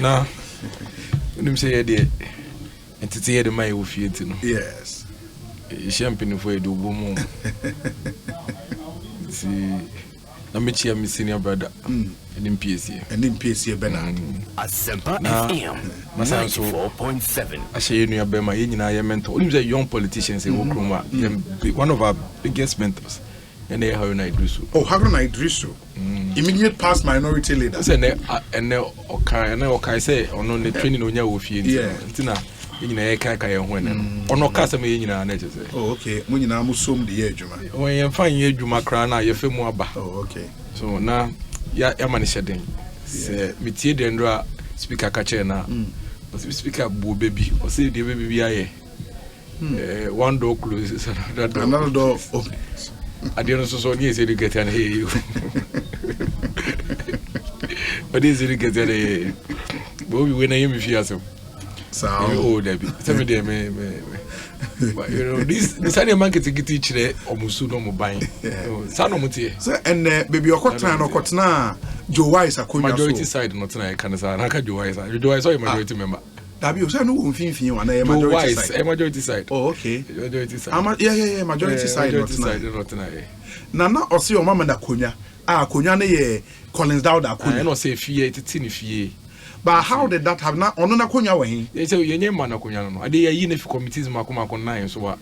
Nah, when say the entity the my office, Yes. Champagne for a do boom. See, I'm a senior brother. And in PSC. And in PSC Bernard. Asempa FM 94.7. I say you be my mentor. He's a young politician, say one of our biggest mentors. And they have an Idrisu. Oh, Harun Idrisu. Immediate past minority leader. And okay, say on the training on your field. Yeah. In a kaka when on no customer in our nature. Oh, okay. When you now musum the age, man. When you find you Macrana, you feel more about. Oh, okay. So now, yeah, I'm on shedding. Say, Mitie Dendra speaker Kachena. But we speak up, baby, or say the baby. One door closes, another door opens. I didn't so near to get and hear you. But is it get a boy when I am if you have some? Oh, Debbie, tell me, dear, but you know, this Sunday market to get each day almost no more buying. Son of Mutie. And baby, your cotton or cotton, Joe Wise, a majority side, not tonight, can I say, I can't do Wise. You do I saw a majority member. You said no thing and a majority side. Oh, okay. Majority side. Yeah, majority side. Not tonight. Nana or see your mama da Kunya. Kunya ne Collins Dowda Kunya. I don't say fear, it's in fear. But how did that have not on Kunya way? They say your name man Kunya. I did a unit for committees Makuma on 9, so what?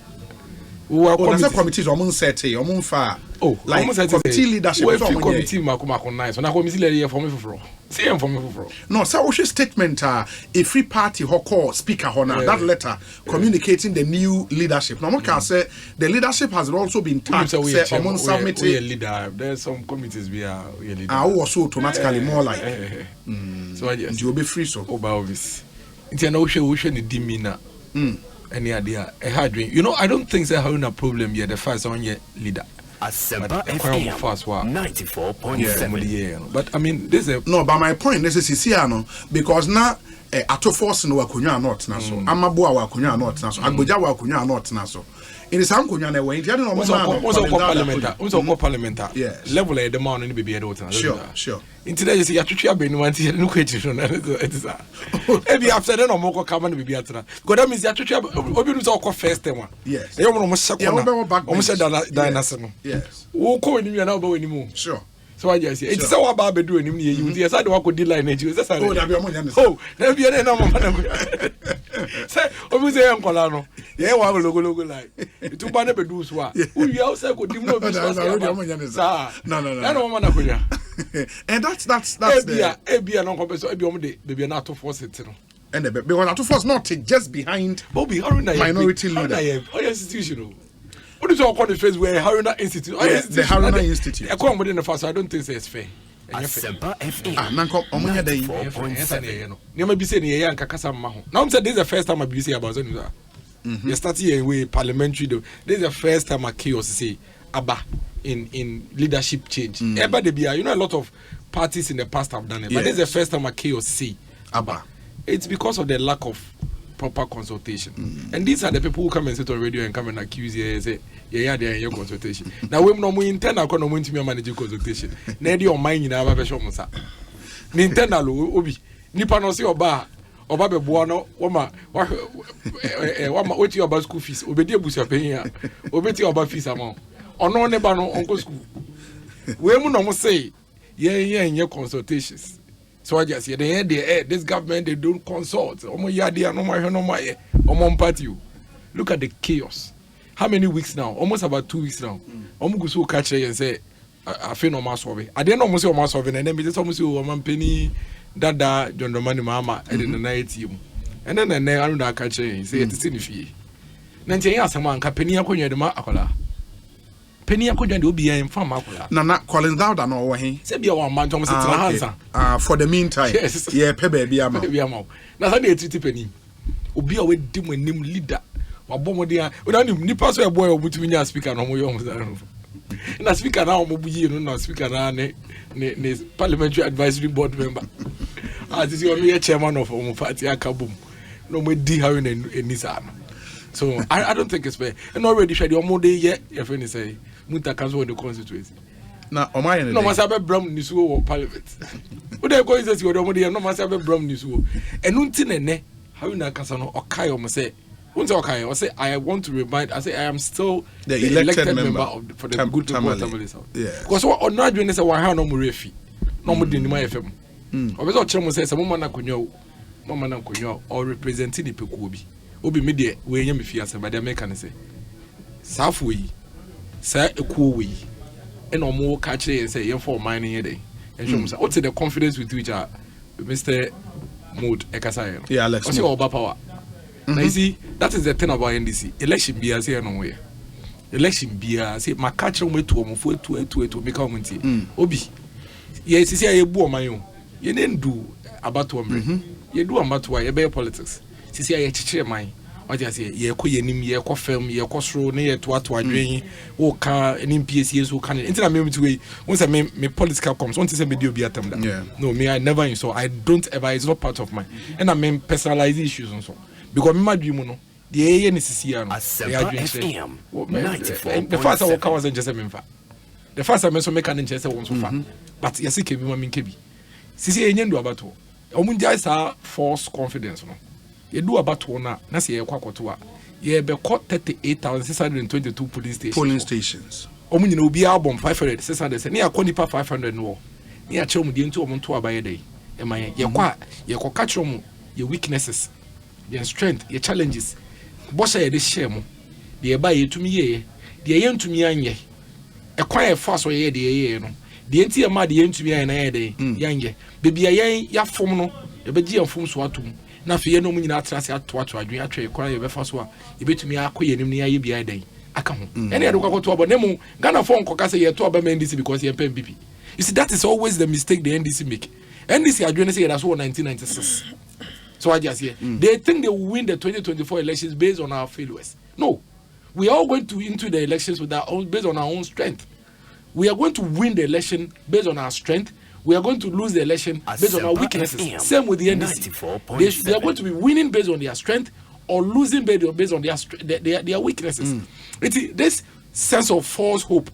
Who are committees or moon set or moon far? Oh, like committee leadership committee Makuma on 9, so now committee leader for me for. See for me for. No, so what's your statement? A free party who call speaker honor that letter communicating the new leadership. Now, one can say the leadership has also been tasked. Say among submitted leader. There's some committees we are leader. Also automatically more like. So yes, you will be free so. Obvious. It's an ocean demeanor. Any idea? A hard dream. You know, I don't think they're having a problem yet. The first one yet leader. Asempa FM 94.7. But I mean, this is no. But my point is Siciano because now ato force no wakunya not na so. Amaboa wakunya not na so. Agboja wakunya not na so. In the same kunya na we. Inti no mo parliament. Yes. Level the man ni baby do. Sure. Inti that is ya twetwe abenu wanti no question it is. Maybe after then no mo come na baby atena. God that means ya twetwe obi no so first time. Yes. E mo no mo sekona. O mo se dynasty no. Yes. Wo ko ni na oba wani mu. Sure. So I just say it's so about be do anim you yes I don't want to line it say oh that be omo nya oh na be na mama na say obi say enkola no ye wa logo like itu ba na be do so a who you say go dim no be so no na mama na konya and that's ebia no ko be so ebia omo de be na to force it no and the because to force not just behind Bobby minority leader oh institutional. What is your face where Haruna Institute? The Haruna Institute. I come within the first, I don't think it's fair. Asempa FM. Nanko, omunya day. 4.7. Never be saying here and Kakasa Maho. Now I'm saying this is the first time I be saying about Zonu. You start here with parliamentary. This is the first time I chaos say Abba in leadership change. Ever they be, you know, a lot of parties in the past have done it, but this is the first time I chaos say Abba. It's because of the lack of proper consultation. And these are the people who come and sit on radio and come and accuse you and say, yeah, they are in your consultation. Now, we no intend to manage consultation. Nedi on mine in our version. Nintendo, Obi, Nippon or see or bar, or Babe Buono, Wama, what you about school fees, Obedia Busa paying, Obeti about fees amount, or no Nebano Uncle School. We will almost say, yeah, in your consultations. So I just say this government they don't consult. Look at the chaos. How many weeks now? Almost about 2 weeks now. Almost go catch and say I feel no mass survey. I didn't almost see mass survey and then just almost see penny dada John Romani mama and then the night team. And then I don't catch and say it's in fee. Then say yes, man, penny akonya de ma akola. Penny akonya de obi en fam akola. Na Collins Dowda no wo he. Say be one man Thomas sit na for the meantime. Yes. Yeah, pe baby ama. Baby ama. Na say dey treat penny. Obi a we di mo nim leader. Wa bombo dia. O na nim nipa so e boy obutumi nya speaker no mo yo mo say. Na speaker na mo buyi no na speaker na ne parliamentary advisory board member. As is your chairman of our party akabum. No mo di how in enisa. So I don't think it's fair. And already shady omo dey here your friend say Munta cancel the constituency. Na Omaya no must have a brum nisu parliament. Would they go is your domody no must have a brum nisu. And untin how you na kasano or kai or say okay, I say I want to remind. I say I am still the elected member of for the good Tamale. Yeah. Because what not doing is a one no more refi. No more than my FM. Obviously, Chemo says a woman na kunyo or representing the Pekubi. Obi media we yam fiasa by the mechanic say. Southway, say a cool way. And no more catch and say you're for mining a day. And show me what's the confidence with which Mr. Mood Ekosiisen. Yeah, Alex. What's your power? Now you see, that is the thing about NDC. Election be as here nowhere. Election be as say my catch on way to make a money. Obi, yes, you see, I bore my own. You didn't do about one. You do about why you bear politics. See, I teach mine. What you say, ye ko yenim, ye ko film, ye ko sro, ne ye to adwin, o ka any PCS who can. Until I mean to way, once I mean me political comes, once I say video be atem that. Yeah. No, me I never so I don't ever. It's not part of mine. And I mean personalized issues and so. Because my dream, no, the ANCC, the first I walk wasn't just a member. The first I mentioned make an interest one so far. But yes, it can be one KB. CC Indian do about two. Omunja is a false confidence. No, you do about one now. Nasi Quacotua. You be caught 38,622 polling stations. Omun will be album 500, 600, near Conipa 500 no. Near Chom, the into Omontua by a day. Am I your catch your weaknesses. Your strength, your challenges. Boss, I this shame. The buy to me, the yen to me, anye. A quiet fast way, the year. The entire mad yen to me, and a day, yange. Baby, a yan, ya form, a bedia of forms watum. Now, for you no mean at us at what I drink a tray, quiet your first one. You bet to me, I quit him near you be a day. I come. Any other go to about Nemo, Ghana phone cocasa year to about NDC because you're paying BP. You see, that is always the mistake the NDC make. NDC, I didn't say that's what 1996. So I just hear they think they will win the 2024 elections based on our failures. No, we are all going to into the elections with our own based on our own strength. We are going to win the election based on our strength. We are going to lose the election based on our weaknesses. Same with the NDC. They are going to be winning based on their strength or losing based on their weaknesses. This sense of false hope.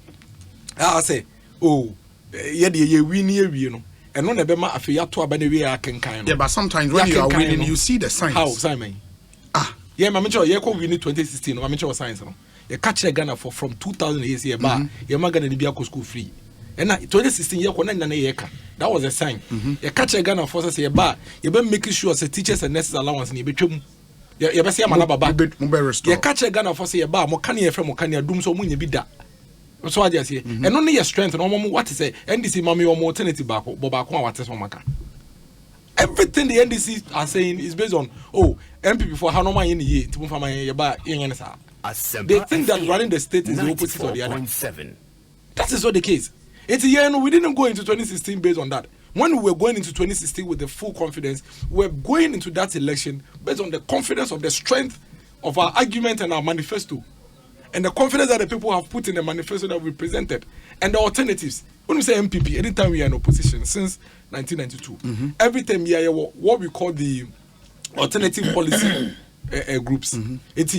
I say, oh, yeah, we near you know. And no never ma afia to abane we akenkan. Yeah, but sometimes when you are winning, you see the signs. How, Simon? Yeah, my mentor, you call winning 2016. My mentor was science. You catch a Ghana for from 2000 years here, but you're not going to be a school free. And 2016 year that was a sign. You catch a Ghana for us here, but you've been making sure the teachers and nurses allowance in the you better say I'm you catch a Ghana for say, but Mokania from Mokania doom so much be that. So I just say, and only your strength and what to say, NDC mommy or alternative back, Bobako, what is Maka. Everything the NDC are saying is based on MPP for how normal in the year to move from my they think that running the state is the opposite of the other. That is not the case. It's a year we didn't go into 2016 based on that. When we were going into 2016 with the full confidence, we were going into that election based on the confidence of the strength of our argument and our manifesto. And the confidence that the people have put in the manifesto that we presented. And the alternatives. When we say MPP, anytime we are in opposition since 1992, every time we are what we call the alternative policy groups. It's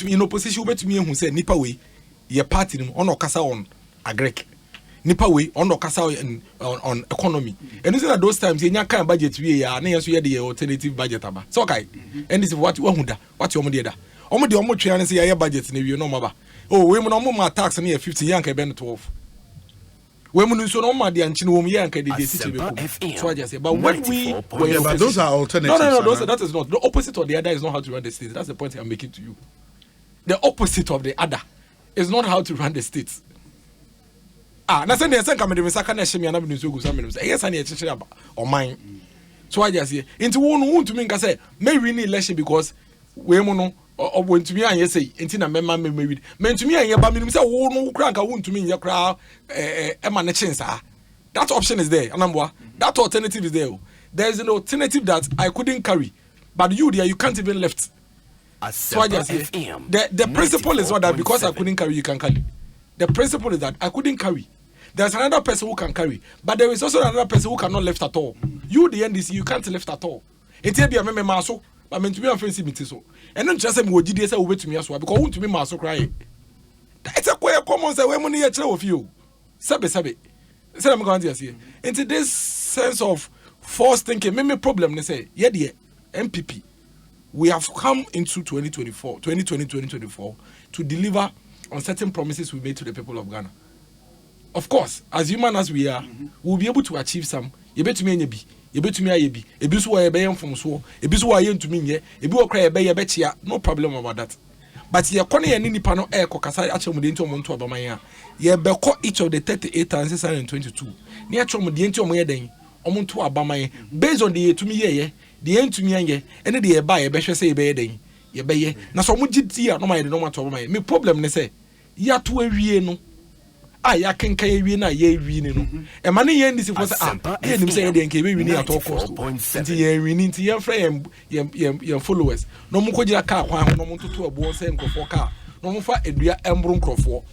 in opposition, wait to me who said, Nipa way, your party on Okasa on Agrek. Nipa way on Okasa on economy. And this is at those times, in your kind of budget, we are the alternative budget. So, okay. And this is what you want. What you want to do. Omo de omo twa say your budget na wie no maba we mo no mo tax na 50 yanka be no 12 we mo no so no ma de anchi no mo yanka de teacher be so I just say but when we but those are alternatives. No, that is not the opposite of the other is not how to run the state. That's the point I'm making to you. The opposite of the other is not how to run the state. Na say na say come de saka na hye me na be no so go so me say yes na e chire aba o man so I just say into won to me nka say may win election because we mo no when to me and say intina memma me men to me and ba me say wo no kra nka won to me nya kra ma na chin sa that option is there anambwa that alternative is there. There is an alternative that I couldn't carry but you there you can't even left. So I just say the principle is not that because I couldn't carry you can carry. The principle is that I couldn't carry. There's another person who can carry but there is also another person who cannot left at all. You the NDC you can't left at all. It be a memma so but meant to be a fancy meeting so. And not just say we did say to me as well because want to be maso cry. It's a queer common say we money of you. Sabe. say I'm going to say into this sense of forced thinking. Me problem they say yeah the MPP we have come into 2024 to deliver on certain promises we made to the people of Ghana. Of course, as human as we are, we'll be able to achieve some. You bet me any you bet me a be a bisu wa ebe from so a bisu wa yen to me ye a bi okra ebe ye betia no problem about that. But ye kone ye nipa no e kokasa achom de nti omonto abaman ya ye be ko each of the 38,622 ne achom de nti omoye den omonto abaman based on the yetumi ye the entumi ye ene de ye ba ye be hwese ye be ye den ye be ye na so mo giti a no ma ye de no mato abaman me problem ne say ya to awie no ya kenkan awie na ye wi ni no e ma ne ye ndisi for say ye nim say ye de nka be wi ni at all cost nti ye wi ni nti ye fra ye followers no mo kojira ka kwan ho no mo toto abo say nkofo ka no mo fa edua embro nkofo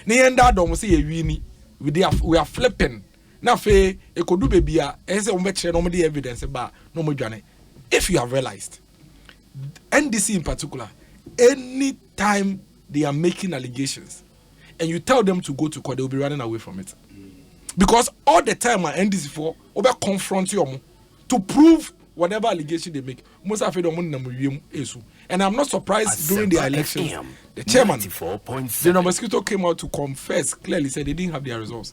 ne ye nda dom say ye wi ni we are flipping na fe ekodu bebia e say mo be kire no mo de evidence ba no mo dwane. If you have realized NDC in particular, any time they are making allegations and you tell them to go to court, they will be running away from it. Because all the time at NDC for over confront you to prove whatever allegation they make. Most of them, and I'm not surprised during the elections, the chairman, the mosquito came out to confess clearly, said they didn't have their results.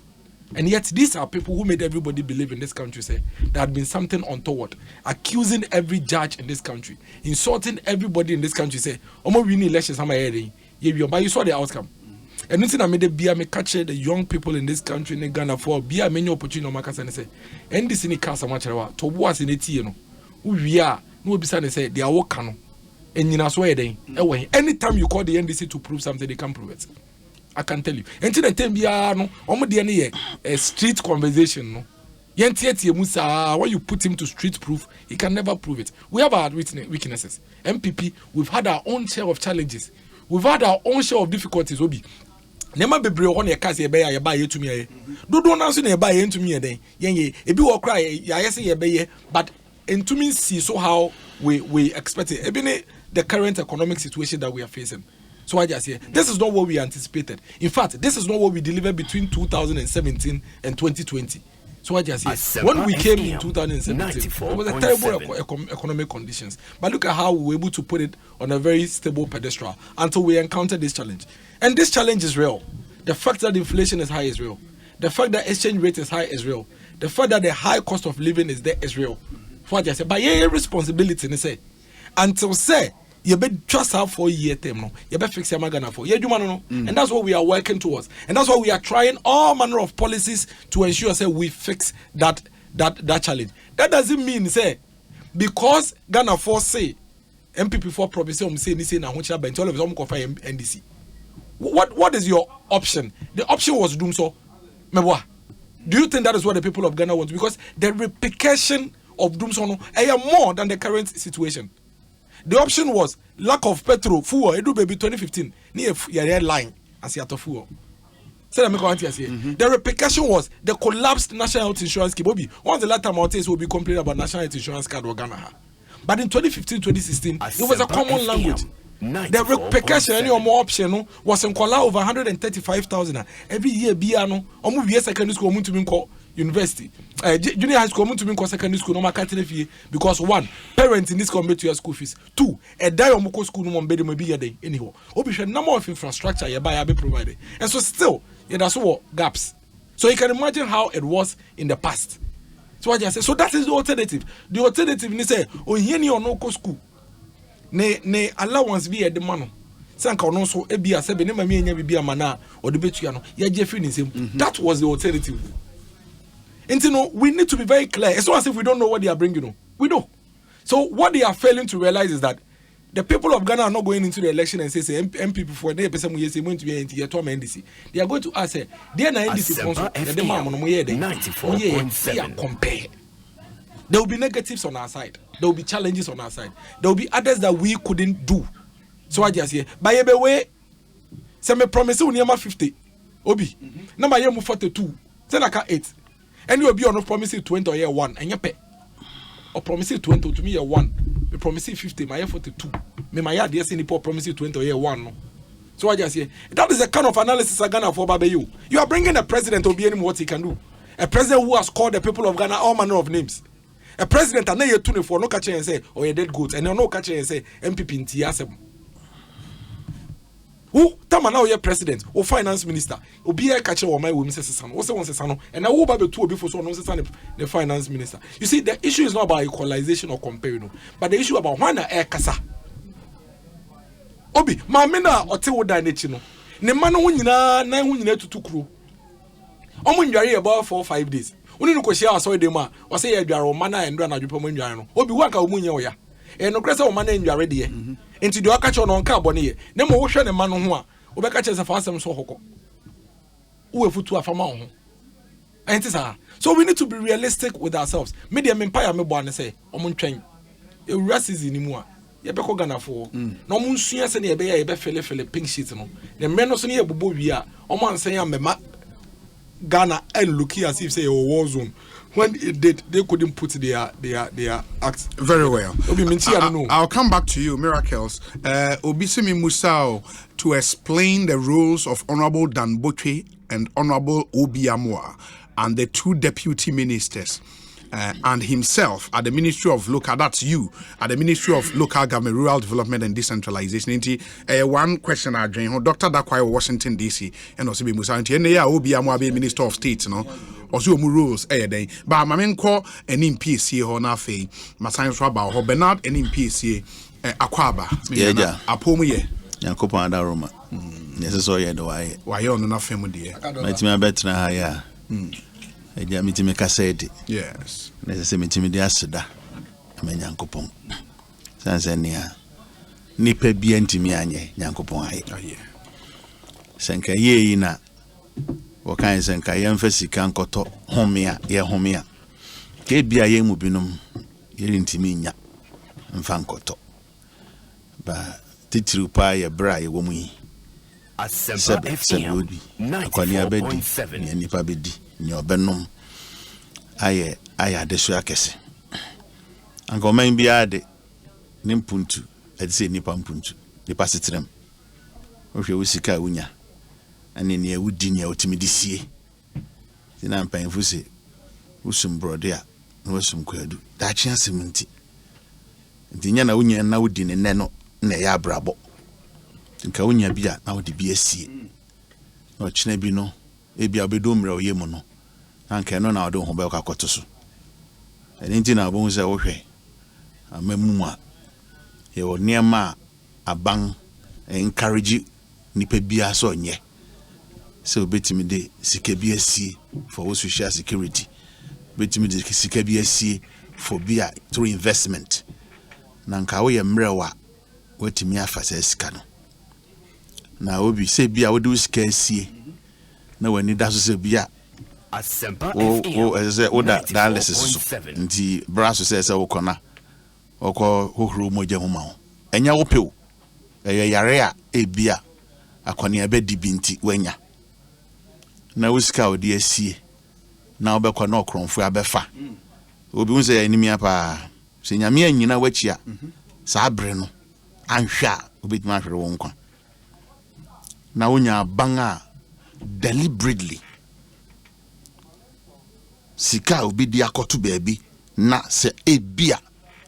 And yet these are people who made everybody believe in this country, say there had been something untoward, accusing every judge in this country, insulting everybody in this country, say, "Omo winning elections, but you saw the outcome." And nothing I made the beer me catch the young people in this country in Ghana for beer many opportunity no makasa and say, and this in the cast of much to was in it, you know. We are no be say they are working. And you know, so anytime you call the NDC to prove something, they can prove it. I can tell you. Until the time no, a street conversation, no. When you put him to street proof, he can never prove it. We have our weaknesses. MPP, we've had our own share of challenges. We've had our own share of difficulties. Obi, nema bebre on your case ye buy ye to me. Do answer ye buy into me then. Ye ebi wo cry ya say ye be but into me see so how we expect it. Even the current economic situation that we are facing. So I just say this is not what we anticipated. In fact, this is not what we delivered between 2017 and 2020. So I just say when we came in 2017, it was a terrible economic conditions. But look at how we were able to put it on a very stable pedestal until we encountered this challenge. And this challenge is real. The fact that inflation is high is real. The fact that exchange rate is high is real. The fact that the high cost of living is there is real. So I just say, but yeah, responsibility, they say, until say, you better trust her for a year term, no. You better fix your magana for. And that's what we are working towards. And that's why we are trying all manner of policies to ensure say we fix that challenge. That doesn't mean say because Ghana for say MPP for promise say na ho chira bent all of them go find NDC. What is your option? The option was doom so. Meboa. Do you think that is what the people of Ghana want? Because the repercussion of doom so no more than the current situation. The option was lack of petrol, fuel, edu baby 2015. Near your line as you fuel. The repercussion was the collapsed national health insurance scheme. Once the last time I'll will be complaining about national health insurance card or Ghana. But in 2015, 2016, it was a common language. The repercussion, any more option was in Kuala over 135,000 every year. Biano, almost secondary school, to university, junior high school, to secondary school, no matter because one, parents in this community your school fees. Two, a die on school no bed maybe a day anyhow. Obviously, number of infrastructure you buy be provided, and so still, that's what gaps. So you can imagine how it was in the past. So I just say, so that is the alternative. The alternative is say, oh, here you no go school. Ne allowance be a demand. Sanka no so e bia se be ne mama enya bibia mana or the betua no ya je free nsem. That was the alternative. And you know, we need to be very clear. It's not as if we don't know what they are bringing. No, we know. So what they are failing to realize is that the people of Ghana are not going into the election and say MPP for the person who is going to be NDC. They are going to ask, they are NDC sponsor. Compare. There will be negatives on our side. There will be challenges on our side. There will be others that we couldn't do. So I just say, by the way, say me promise you near 50. Obi, number you move 42. Say like 8. And you will be on promise 20 or year 1 and you pay. Or promise 20 to me year 1. Me promise 50, my year 42. Me my year dear seen the promise 20 or year 1. No. So I just say that is the kind of analysis I gonna for Babe you. You are bringing a president to be any what he can do. A president who has called the people of Ghana all manner of names. A president and then you tune for no catcher and say, oh, you dead goat, and no catcher and say, MPP in Tiasem. Who Tama now your president or finance minister or be a catcher or my women says son, also wants a son, and I will be two before so no son the finance minister. You see, the issue is not about equalization or comparing, but the issue about one air kasa. Obi, mamena or te woda nechino. Ne mano winina, 9 to 2 crew. Omun yari about 4 or 5 days. Uni no kwashia aso edema o say ya dware o mana endro na dwupo mo ndwan no obi wa ka omunye o ya e no krese o mana ndware de ye enti de aka che no nka abone ye ne mo wo hwe ne ma no ho a wo be ka che se fa asem so hokọ wo efutu afama ho enti sa so we need to be realistic with ourselves media empire me bo an say omo ntwen e racism ni mu a ye be ko Ghana fo na omo nsua se ne ye be ya ye be fele pink sheet no ne me no so ne ye bobo wi a omo ansan ya mema Ghana and looking as if say a war zone. When it did, they couldn't put their acts. Very well. I'll come back to you, Miracles. Obisemi Musao to explain the roles of Honorable Dan Botwe and Honorable Obi Amwa and the 2 deputy ministers. And himself at the Ministry of Local, that's you, at the Ministry of Local Government, Rural Development and Decentralization. One question I dream, Dr. Dakwai, Washington, D.C., and also be Musanti, and they are Obiamwa, Minister of State, no? Also, rules, but my main call an MPC or Nafe, my science rabba, or Bernard, an MPC, Aquaba, Apomi, Yankopa Daroma. Yes, so yeah, do I? Why you're not family? Might me better, yeah. Eja miti mekaseti. Yes. Nese se miti mi aseda. Amenyankopon. Sanse nia. Nipa bia ntimi anye nyankopon aye. Aye. Senka ye na wakan senka ye mfa sika nkoto homea ye homea. Ke bia ye mu binom ye ntimi nya mfa nkoto. Ba titru pa ye bra ye wo mu yi. Asempa FM 94.7 ni nipa bedi. Nyobenom aye adesu akese anko man bia de nimpuntu edise nipa mpuntu nipa sitrem ohwe wusika unya ane ne awudi ne otimidisie tina mpanfu se usum brode a na wasum kwadu da chia seminti ntinya na unya na wudi ne no na ya brabo tinka unya bia na wudi bia sie no china bi no ebia obedo mra oyemu no anke no na odo ho be ka kotoso enti na bo se wo hwe amamu a ye wo niema aban encourage nipa bia so nye so betimi de sika bia sie for social security betimi de sika bia sie for bia through investment na nka wo ye mrewa wetimi afa se sika no na obi se bia wo de sika sie na wani da so se bia Asempa FM as oda dialysis nti braso se wokona okọ hohuru moja homa ho enya wo pew yare a ebia akone abedi binti wanya na wusika odi asie na obekọ na okronfo abefa obi unse ya enimi apa se nyame anyina wachi a saa bre no anhwa obetuma ahwere wo nkwa na wonya banga deliberately sika obi di akoto baabi na se ebia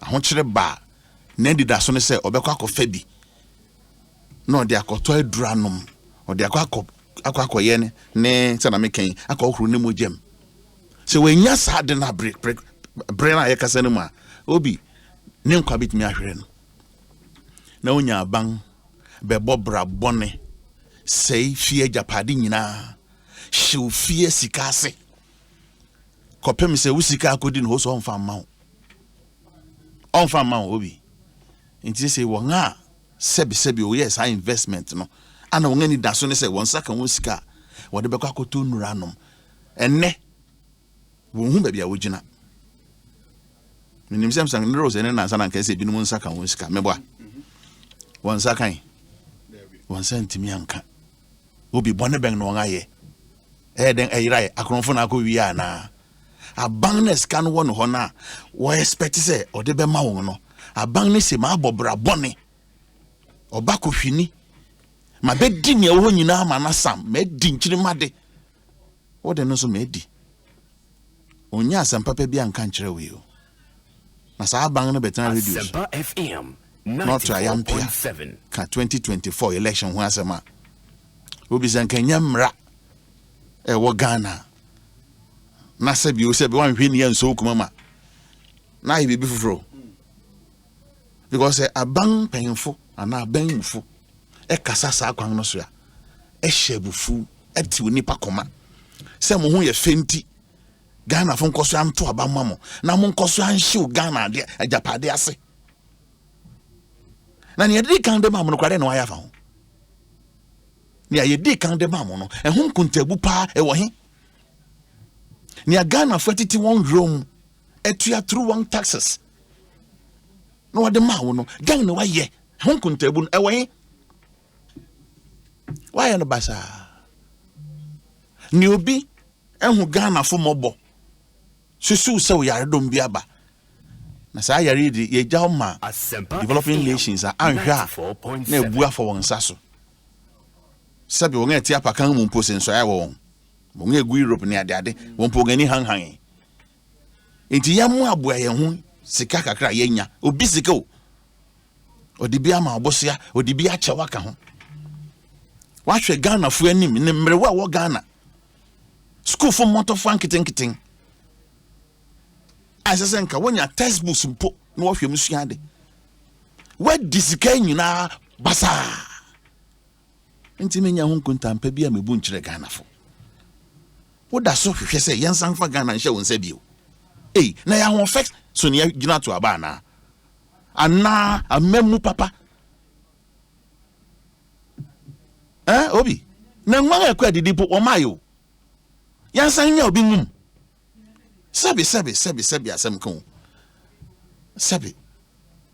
ahokyere ba na ndida so ne se obekọ akọfa bi na odi akoto aduranom odi akọ ne se na meken akọ ne mojem se wenya sa de na break na yakasa ne mu a obi ne nkwa bitimi ahwere no na onya aban bebo bra bone sei fie japade nyina hyew fie sika ase kopem se usika akodi no ho so onfa ma obi nti se won a sebi o yes investment no ana won ani da so ne se won saka won sika wode bekọ akoto nuranom enne won hu ba bia wogina minim samsang ne rose ne na sana nka se binum saka won sika mebo won saka won sentimi anka obi bone ben no ngaye den ayirai akronfo na akọ wi ana abannes kan won ho na wo expect say ode be ma won no abannes se ma abobra bone oba ko hwini ma be di ne wo nyina ma na sam ma di nkyiri made wo de no so ma di onya asempa pa bia nka nkyere we o na saa ban no betena radio Asempa FM not try ampia 94.7 ka 2024 election ho asema obi zankanya mra e wo Ghana na sebi o sebi wan hwe ne yanso kuma ma na ye bibi fufuro because aban penfo ana aban mufo e kasa saa kwan no so ya e hyebufu e ti onipa koma se mo ho ye fenti Ghana fo nkoso anto abamma mo na mo nkoso anhye Ghana de ajapade ase na ne yedi kan de ma mo no kware na waya fa ho ne yedi kan de ma mo no e ho nkuntabu pa e wo he ne Ghana fo titi won room etua through one taxes no wade ma wo no Ghana na waye ho nkuntabu e wo he why no basa ni obi ehu Ghana fo mobo susu se wo yare dom biaba na sa yare di ye jaw ma developing nations anhwa na ebua fo won saso sabi won eti apakan mu mpo senso ya won won egu Europe ne ade won po gani hanhan enti yamu abua ye ho sika kakra yenya obi sika o odibia ma obosia odibia chewa ka ho wahwe Ghana fu anim ne mrewa wo Ghana school for motor fan kitten asesenka wonya textbooks mpo no wahwe musua de we disika nyina basa enti menya ho nkuntampa bia mebu nkyere Ghana fo woda so hwehwe se yensan fa Ghana nhye won sabio na ya ho fix so ne gina to aba na ana amemu papa obi na nwa akwa didipo o mayo yansan nya obi ngum sabi asem kan sabi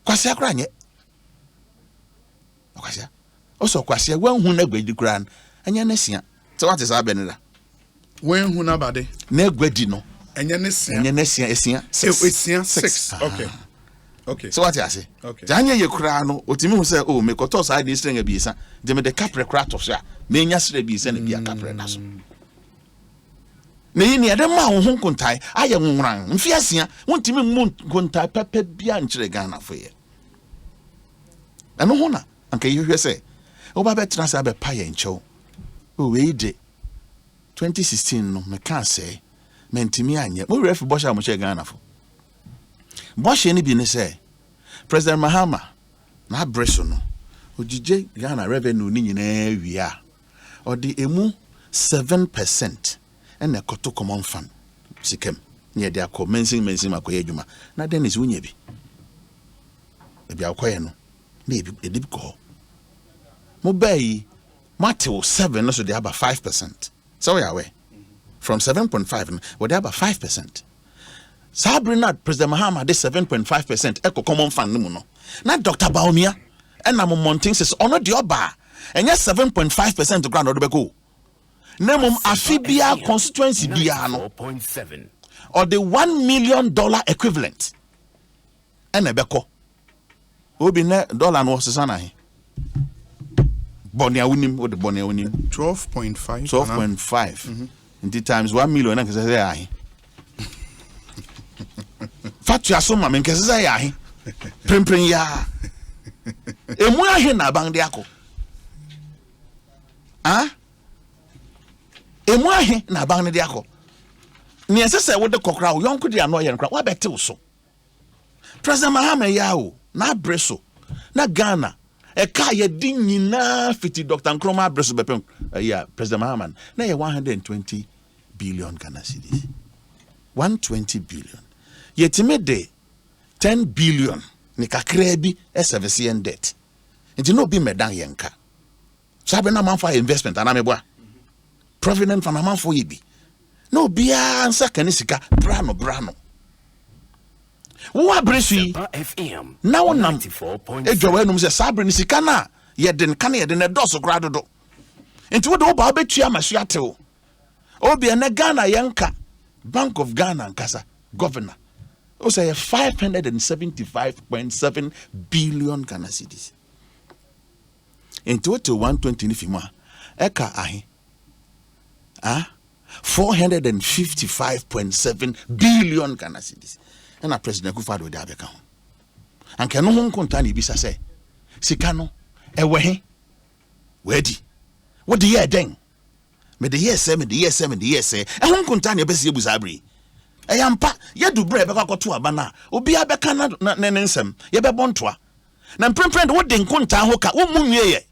kwase akra nye kwase oso kwase wan hu na gwadi kran anya nasia te wate sa beneda wan hu na bade na gwadi no anya nasia esia 6 okay so what ase janya ye kura no otimi hu se me koto sa ade strenga biisa de me de kapre kura to so a me nya sre biisa na bia kapre na so na yini ade ma ho nkuntai aye nwran mfi asia wontimi mu nkuntai pepe bia nkyere Ghana fo ye eno ho na anka yehwe se oba betra sa be pa ye ncho o we de 2016 no me kan se mentimi anye mo refi bosha mo che Ghana fo Boshe ni bi ne say President Mahama na breso no ojije Ghana revenue ni nyina wia odi emu 7% ene koto common fund sikem ne de akọ mensin akoye adwuma na den is wunya bi ebi akoye no na ebi edib ko mo bayi Matthew 7 no so dey about 5%. So we are away from 7.5 we dey about 5%. Sabrina President Mahama de 7.5% eco common fund no no. Na Dr. Baumia and na mo mountain says ono de oba enye 7.5% grant odo beko. Na mum afibia constituency bia no or the $1 million equivalent. Ene beko. Obi ne dollar no sesana he. Bonia unim o de bonia unim 12.5 in the times 1 million na kese say ahi. Fatu asoma men kese say ahi. Prempren ya. Emu ahi na bang de ako. Emu ahi na bang de ako. Ni ese wo de kokra wo yonko de ano ye nkra wa bete so. President Mahama ya o na breso na Ghana eka ye din nyina fiti Dr. Nkrumah breso bepem President Mahama na ye 120 billion Ghana cedis. 120 billion. Yetime de 10 billion ni kakra bi service and debt. Nti no bi medan yenka. Sabe na man for investment ana meboa. Provident for na man for yibi. No bia ansa kanisika brano. Wo abrefi na wonam edwawe num se sabre ni sika na ye den kana ye den edoso kra dodo. Nti wo do ba betua masu atewo. Obi na Ghana yenka Bank of Ghana nkasa governor. O say 575.7 billion Ghana cedis. In total 120 fima eka ahi. 455.7 billion Ghana cedis. And a President Akufo-Addo de abeka ho. Anka no ho nkonta na ebisa se sika no ewe he wedi. What the year den? Me the year say e ho nkonta na ebese ebusa abri. Eyampa ye du bre beka koto aba na obi abeka na nsem ye be bontoa. Na mprempren wo de nkonta ho ka wo munwie ye.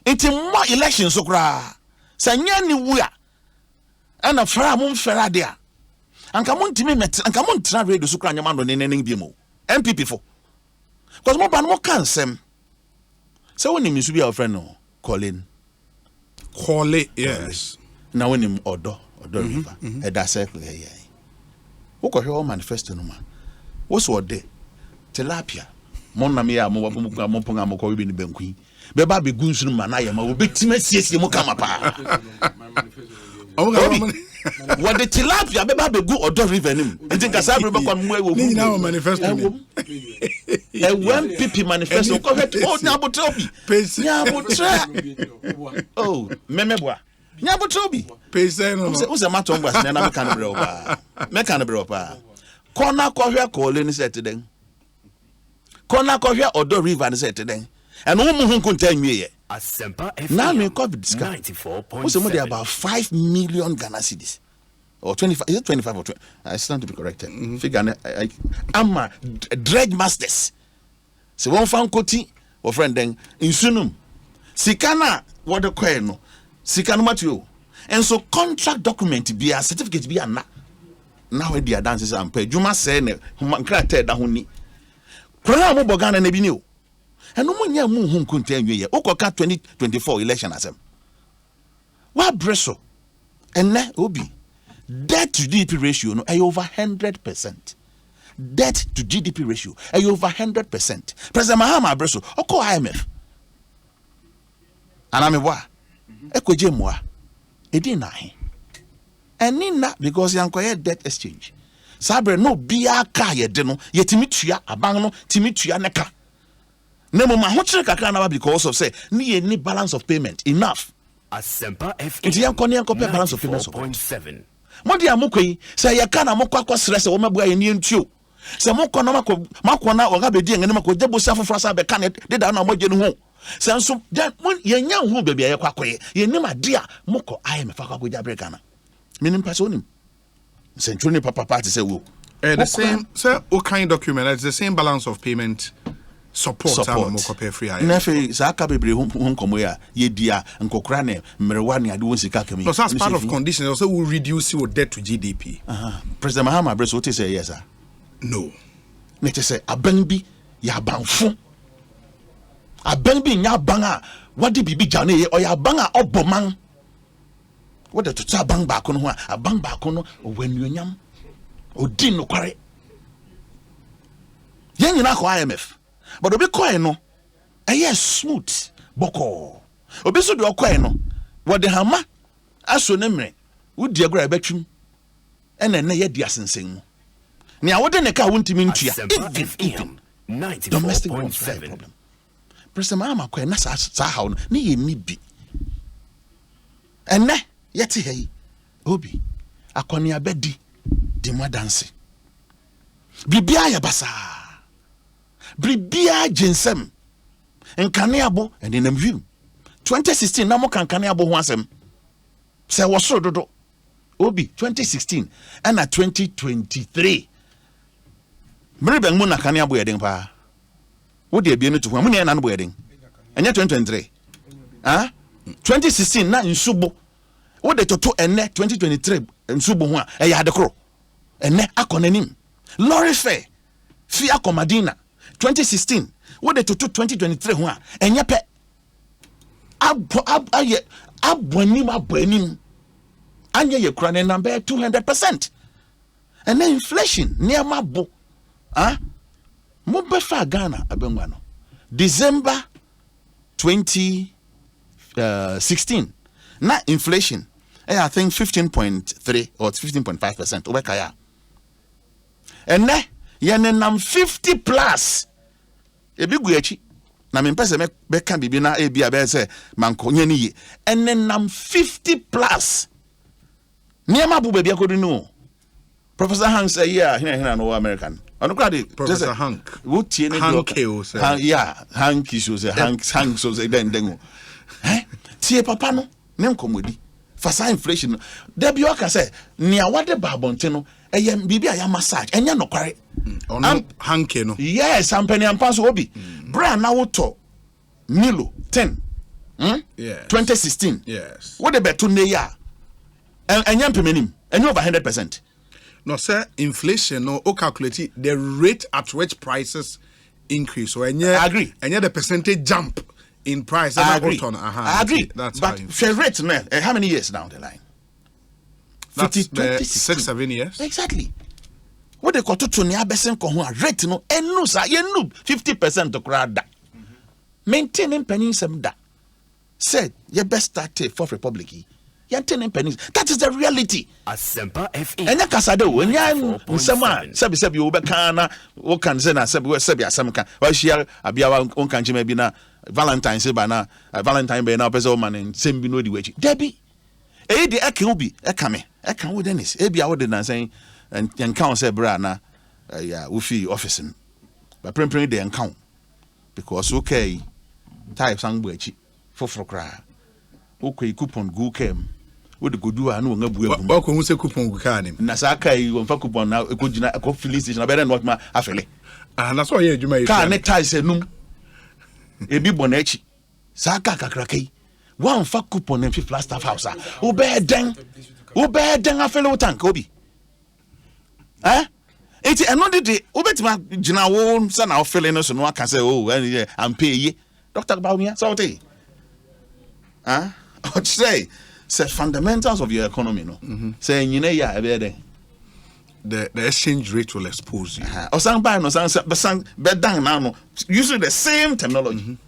Enti mo election so kra. Sanya ni wu a ana fra mo mfera de a anka mo ntimi met anka mo ntra radio so kra nyama no nenen bi mo MPP fo because mo ban mo kan sem so woni mi su bi our friend no Colin yes na woni odo river e da circle here wo ko hwe manifesto no ma wo so ode tilapia mo na me ya mo ponga mo ko bi ni banku beba be gunsu no ma na ya ma wo betima siesie mo kama pa what the tilapia beba be go odo river nim enti nkasa bre be kwa mo ewo ni na manifesto ni e one pp manifesto ko hwet o nya botra obi nya botra oh memeboa nya botra obi pese no o se mato ngwa se na me kan bre oba kona ko hwe ko le ni set den kona ko hwe odo river ni set den and wo mu hunkunta nwie now me COVID discount what's the about 5 million Ghana cedis or 25 is it 25 or 20 I stand to be corrected figure I'm a dredge masters so one fan koti or friend then in sunum sikana what the coin no sikana matio and so contract document be a certificate be a now when they are dances and pay juma say ne krate da honi kora mo bogana na bi ni o and no nya mu hu nkunta anwie ye okoka 2024 election asem wa breso enne obi debt to GDP ratio no over 100%. Debt to GDP ratio over 100%. President Mahama breso oko IMF anamebwa ekoje moa edi na he eni na because yankoye debt exchange sabre no bia ka ye de no yetimi tua aban no timi tua neka nemo ma ho kire kakra na because of say ni any balance of payment enough Asempa FM nti yankone yankope balance of payment 0.7 modi amokoi say ye ka na mokwa kwasere se wo mabua ye ni ntuo se mokọ na makọ na oga bedi ngene mako debo sa foforo sa be ka ne de da na moje no ho se nso de ye nya ho bebi ye kwakoye ye nim ade a mokọ IMF akwakoja breka na minim pa so nim se ntwoni papa party say wo the same sir o kind document it's the same balance of payment support mo pay free IMF na fe sa aka bebre ho komo ya ye dia nkokora ne mrewa ne ade won sika kami so that's part of conditions also will reduce your debt to GDP President Mahama Breso what say yes sir no net say aban bi ya banfo aban bi nya ban a wade bibi jane ye o ya ban a oboman wade to ta ban ba ko no ho a aban ba ko no wanuonyam odi no kware yen nyina ko IMF but obi coin no yes smooth boko obi so do coin no wade hama aso ne mre wudi agora betwum ene ne ye dia sensen ni awode ne ka wontimi ntua even domestic problem President Mahama coin na sa how no ne ye ni bi ene yete hei obi akoni abedi di madanse bibia ya basa bribia jinsem nkane abo ene nam wiem 2016 na mo kankane abo ho asem se wo so dodo obi 2016 and 2023 mrebe mu na kane abo yeden pa wo de bie no to ho mu ne na no bo yeden enya 2023 2016 na nsubo wo de toto ene 2023 nsubo ho a e ya de kro ene akonanim lorry fare fi akomadina 2016 what they to 2023 ho a enye pe abonim anye ye kura ne number 200% and then inflation near mabo mo be fa Ghana abenwa no December 2016 na inflation I think 15.3 or 15.5% obekaya and yenenam 50 plus ebigu echi na me pese me be kan bibi na ebia be se manko nye ni enenam 50 plus Niema bu baby akodu no. Professor Hank say yeah, here no American. Ono kwade Professor Hank. Wo tie ne Hank say. Yeah, Hank so say Hank so say den. Tie papa no, ne nkomodi. Fasa inflation. There be oka say, nia wade ba abonte no, eyem bibi aya massage. Enya nokware. Ono Hank no. Yes, ampani ampanso obi. Bra na woto Milo 10. Yes. 2016. Yes. What the betu ne ya? Enya mpemenim. Enya over 100%. No, sir, inflation, no, o calculate the rate at which prices increase. So, and I agree. And the percentage jump in price. I agree. I agree. That's but fair rate, man, how many years down the line? 6-7 years. Exactly. What they call to near besen kohua rate no enusa yenu 50% to crowd. Maintaining pennies some da. Said your best start for Republic. You're 10 pennies. That is the reality. Asempa FM. And Casado, when you're someone, Sabi Obakana, what can say, Sabi Asamka, or shall Abia on country maybe na Valentine Sebana, Valentine Bena, Peso man, and same be no wage. Debbie, eh, the Ekobi, Ekame, Ekan with Dennis, Ebi, I wouldn't saying, and count say Brana, yeah, Ufi officing, but primping the account because okay, type sang wedge for cry. Okay, coupon go came. What the good do I know? What can we say coupon can him? Nasaka, you want coupon now? A good a coffee station. I better not my affiliate. And that's why you may can't necktie say no. A big bonechi. Saka kakraki. One fuck coupon and 5 last house. Oh, bad dang. Oh, bad dang. A fellow tank, Obi. Eh? It's another day. Oh, bet my Jina won't send our feeling us and one can say, oh, I'm pay ye. Doctor about me, so they. Huh? What say fundamentals of your economy, no? Saying you know, yeah, the exchange rate will expose you. Or some buy no some bed down now, using the same terminology.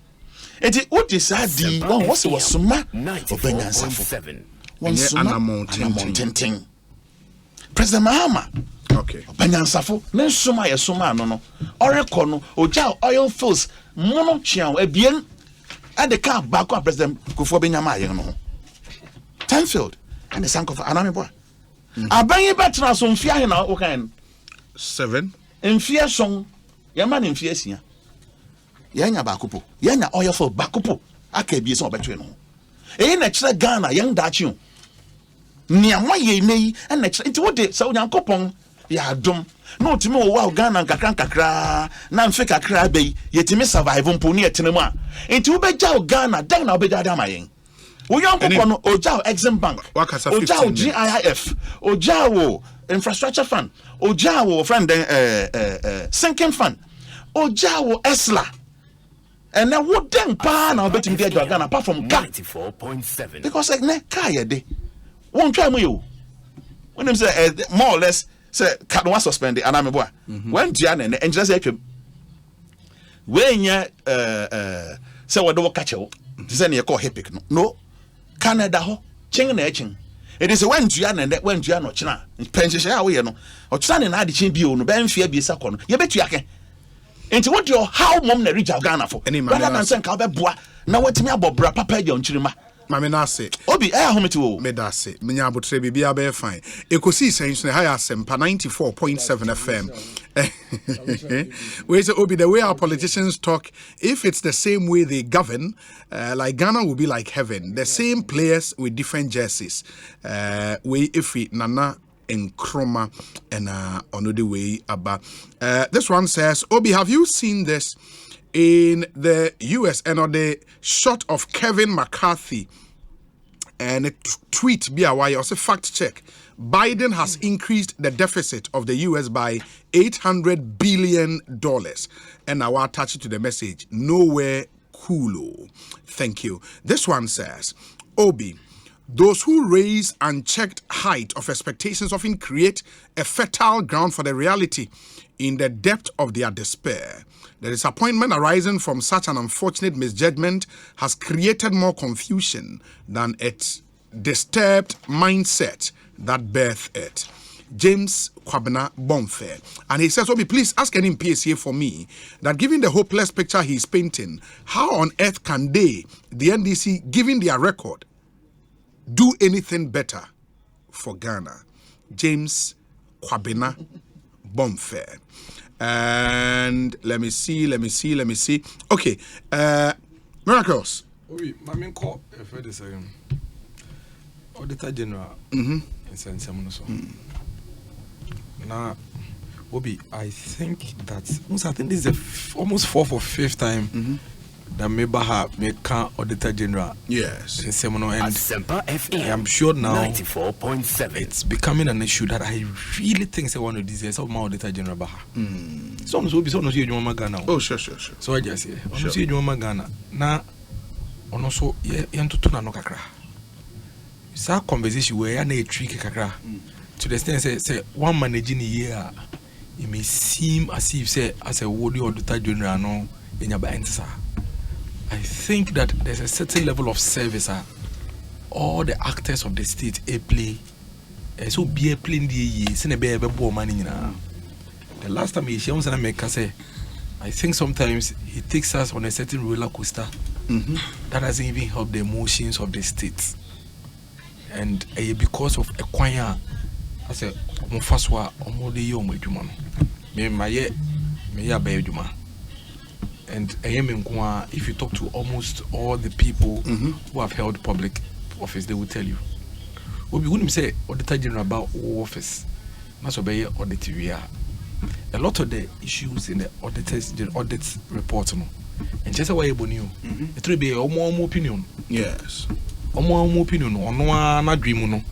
It what is that? The one was suma 94.7. One suma President Mahama. Okay. Banyansafo, ne suma ya suma no. Oreco no, oja oil fills mono chian ebien. And the car back up President Kufo Benyama, you know. Tenfield and the sank of Anami boy. I bring you back to some fear in our kind 7 in fear song. Your man in fear, Yanya Bakupo, Yanya oil for Bakupo. I can be so better. Ain't extra Ghana, young Dutch you. Near my ye, and next into what they so young coupon. Ya dum no timi wo wa Ghana kakra na mfika kra be yetimi survive mponi etenema enti wo beja Ghana dan na wo beja da mayen wo yonkopɔ no oja Exim Bank oja GIF oja wo infrastructure fund oja wo friend sinking fund oja wo Esla and na wo den pa na wo betimi dey Ghana apart from 94.7 because like ne ka ye de won twa mu yo when them say more or less say can was suspended and I'm boy when Diana and engineer say when ya say what do catch you say you call epic no Canada ho ching na ching it is when Diana and when Diana china pension share we no or china na ade chin bi o no ben fia bi sa ko no ye betu ake enti what your how mom na reach Ghana for rather than say ka be boa na watimi abobra papa ya onchirima Mame na se obi ahometi wo me da se menya abotre bibia be fine Ekosiisen so high asempa 94.7 FM we say obi the way our politicians talk if it's the same way they govern like Ghana will be like heaven the same players with different jerseys we ifi nana Nkrumah and another way about this one says obi have you seen this in the US and on the shot of Kevin McCarthy and a tweet BYY also fact check Biden has increased the deficit of the US by $800 billion and now I'll attach it to the message nowhere cool. Thank you. This one says Obi, those who raise unchecked height of expectations often create a fertile ground for the reality in the depth of their despair. The disappointment arising from such an unfortunate misjudgment has created more confusion than its disturbed mindset that birthed it. James Kwabena Bonfair. And he says, Obi, please ask any PSA for me that given the hopeless picture he's painting, how on earth can they, the NDC, given their record, do anything better for Ghana, James Kwabena Bomfair. And let me see. Okay, Miracles. Oui, my main call for the same. Auditor General. Mm-hmm. Now, Obi, I think that I think this is almost 4th or 5th time that may can Auditor General. Yes. In Seminole, and Asempa FM. I am sure now 94.7. it's becoming an issue that I really think one of these years of my Auditor General Baha. Some will be so no see you Ghana. Oh, sure. So I just say, on see you Ghana. Now, on also to no kakra. Sa conversation where na trick kakra. To the extent say one managing a year, it may seem as if say as a word Auditor General no in your bank. I think that there's a certain level of service all the actors of the state play. So be a playing the money. The last time he shows say, I think sometimes he takes us on a certain roller coaster that doesn't even help the emotions of the state. And because of a choir, I said, Mufaswa, Omode Yom, and if you talk to almost all the people who have held public office, they will tell you. We wouldn't say Auditor General about office. That's what audit we are. A lot of the issues in the audit report, and just why you new. It will be a more opinion. Yes. More opinion. On no dream no.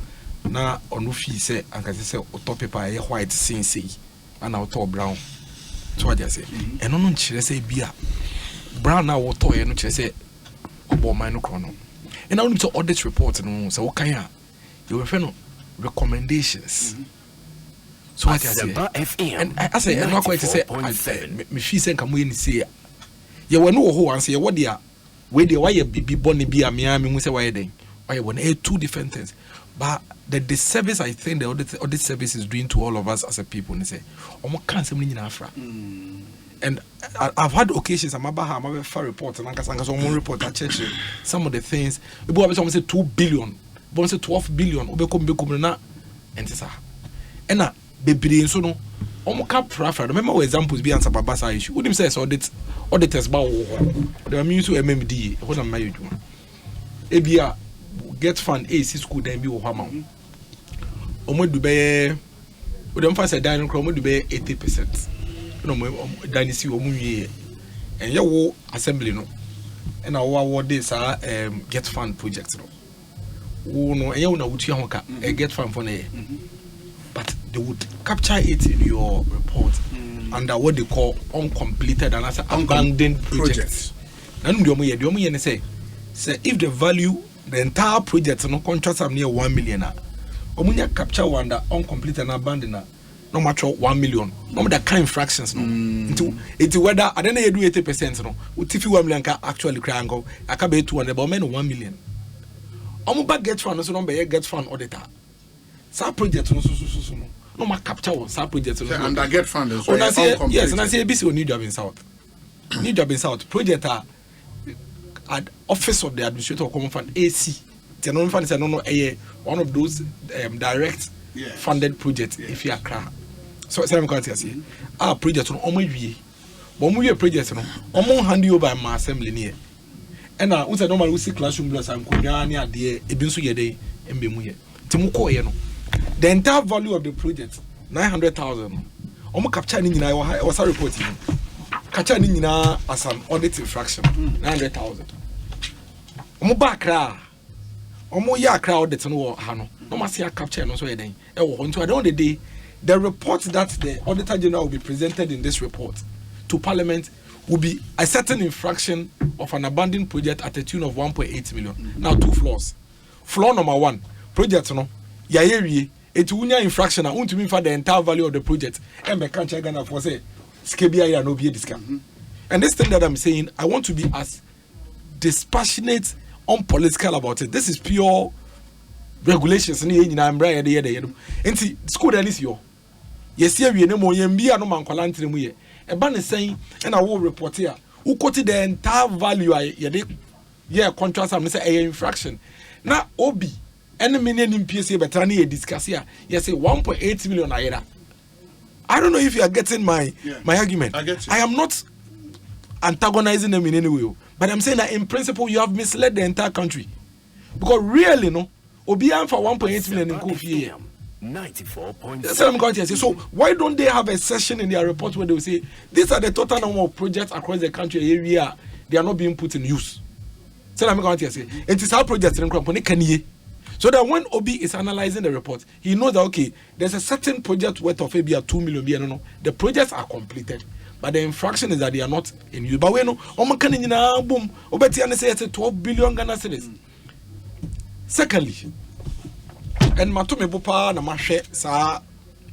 Na on fee say and can say top paper white say and our top brown. So I just say, and no chere say bia brown now what toy no chere say obo man no chrono. And now to audit report no so what can you refer no recommendations. So I just say, and I say I'm not going to say me fee say come we say you we know who answer what dia we dey why you be born bia me am say why then why one two different things. But the disservice I think the audit service is doing to all of us as a people, and say, can't say Afra. And I've had occasions, I'm a far report, and I'm report at church. Some of the things, people have say 2 billion, but say 12 billion, and this and now, baby, so no, can't prefer. Remember examples be answered by Basa issue. Wouldn't say auditors bow. They are used to MMD. What am I doing? Ebia get fund AC school then be Ohama. Omo do be we don't find a dining room do be 80%. No dining see omo wie. And ya wo assembly no. And award this get fund project no. Wo no and ya na wutu hoka get fund for na. But they would capture it in your report under what they call uncompleted and as abandoned projects. Nanu de omo ye say if the value the entire project no contract am near 1 million omunya capture one that uncompleted and abandoned no match 1 million no that kind fractions no into whether I don't know you do 80% no utifi 1 million ka actually cry ango aka be 200 but men 1 million omuba get fund so no be get fund auditor sa project no no ma capture one sa project no and I get fund so yes and I say BC need job in south project at office of the administrator of common fund AC the non fund is one of those direct funded projects if you are cra so I'm going to say our project on omo but we project no omo hand you over my assembly near and now we say normal we see classroom blocks and kunya near there e bin so ye dey embe mu ye timuko ye no the entire value of the project 900,000 omo capture ni nyina was a report capture ni nyina as an audit infraction 900,000 omo bakra omo ya kra audit no ha no no ma see capture no so ye den e wo nto at the end of the day the report that the Auditor General will be presented in this report to Parliament will be a certain infraction of an abandoned project at a tune of 1.8 million. Now 2 floors. Floor number 1, project no ya yewie etunya infraction na untumi for the entire value of the project and be can check Ghana for say skebia ya no be discount. And this thing that I'm saying, I want to be as dispassionate, unpolitical about it. This is pure regulations ni nyina mbra ye de enti school that is your yes here we no mo yembia no mankwala ntire mu ye e ba ne sen e na wo report here who quoted the entire value ye de contract am say infraction na obi any million in PSA but trying to discuss here. Yes, 1.8 million naira. I don't know if you are getting my argument. I get you. I am not antagonizing them in any way, but I'm saying that in principle you have misled the entire country. Because really, no, Obian for 1.8 million in Kofi. 94.7. So why don't they have a session in their report where they will say these are the total number of projects across the country area they are not being put in use? So I'm going to say it is our projects in Kanye. So that when Obi is analyzing the report, he knows that okay, there's a certain project worth of maybe 2 million. No, the projects are completed, but the infraction is that they are not in use. But we know, boom, Obeti say it's 12 billion Ghana cedis. Secondly, and Matome Bopa na mashe sa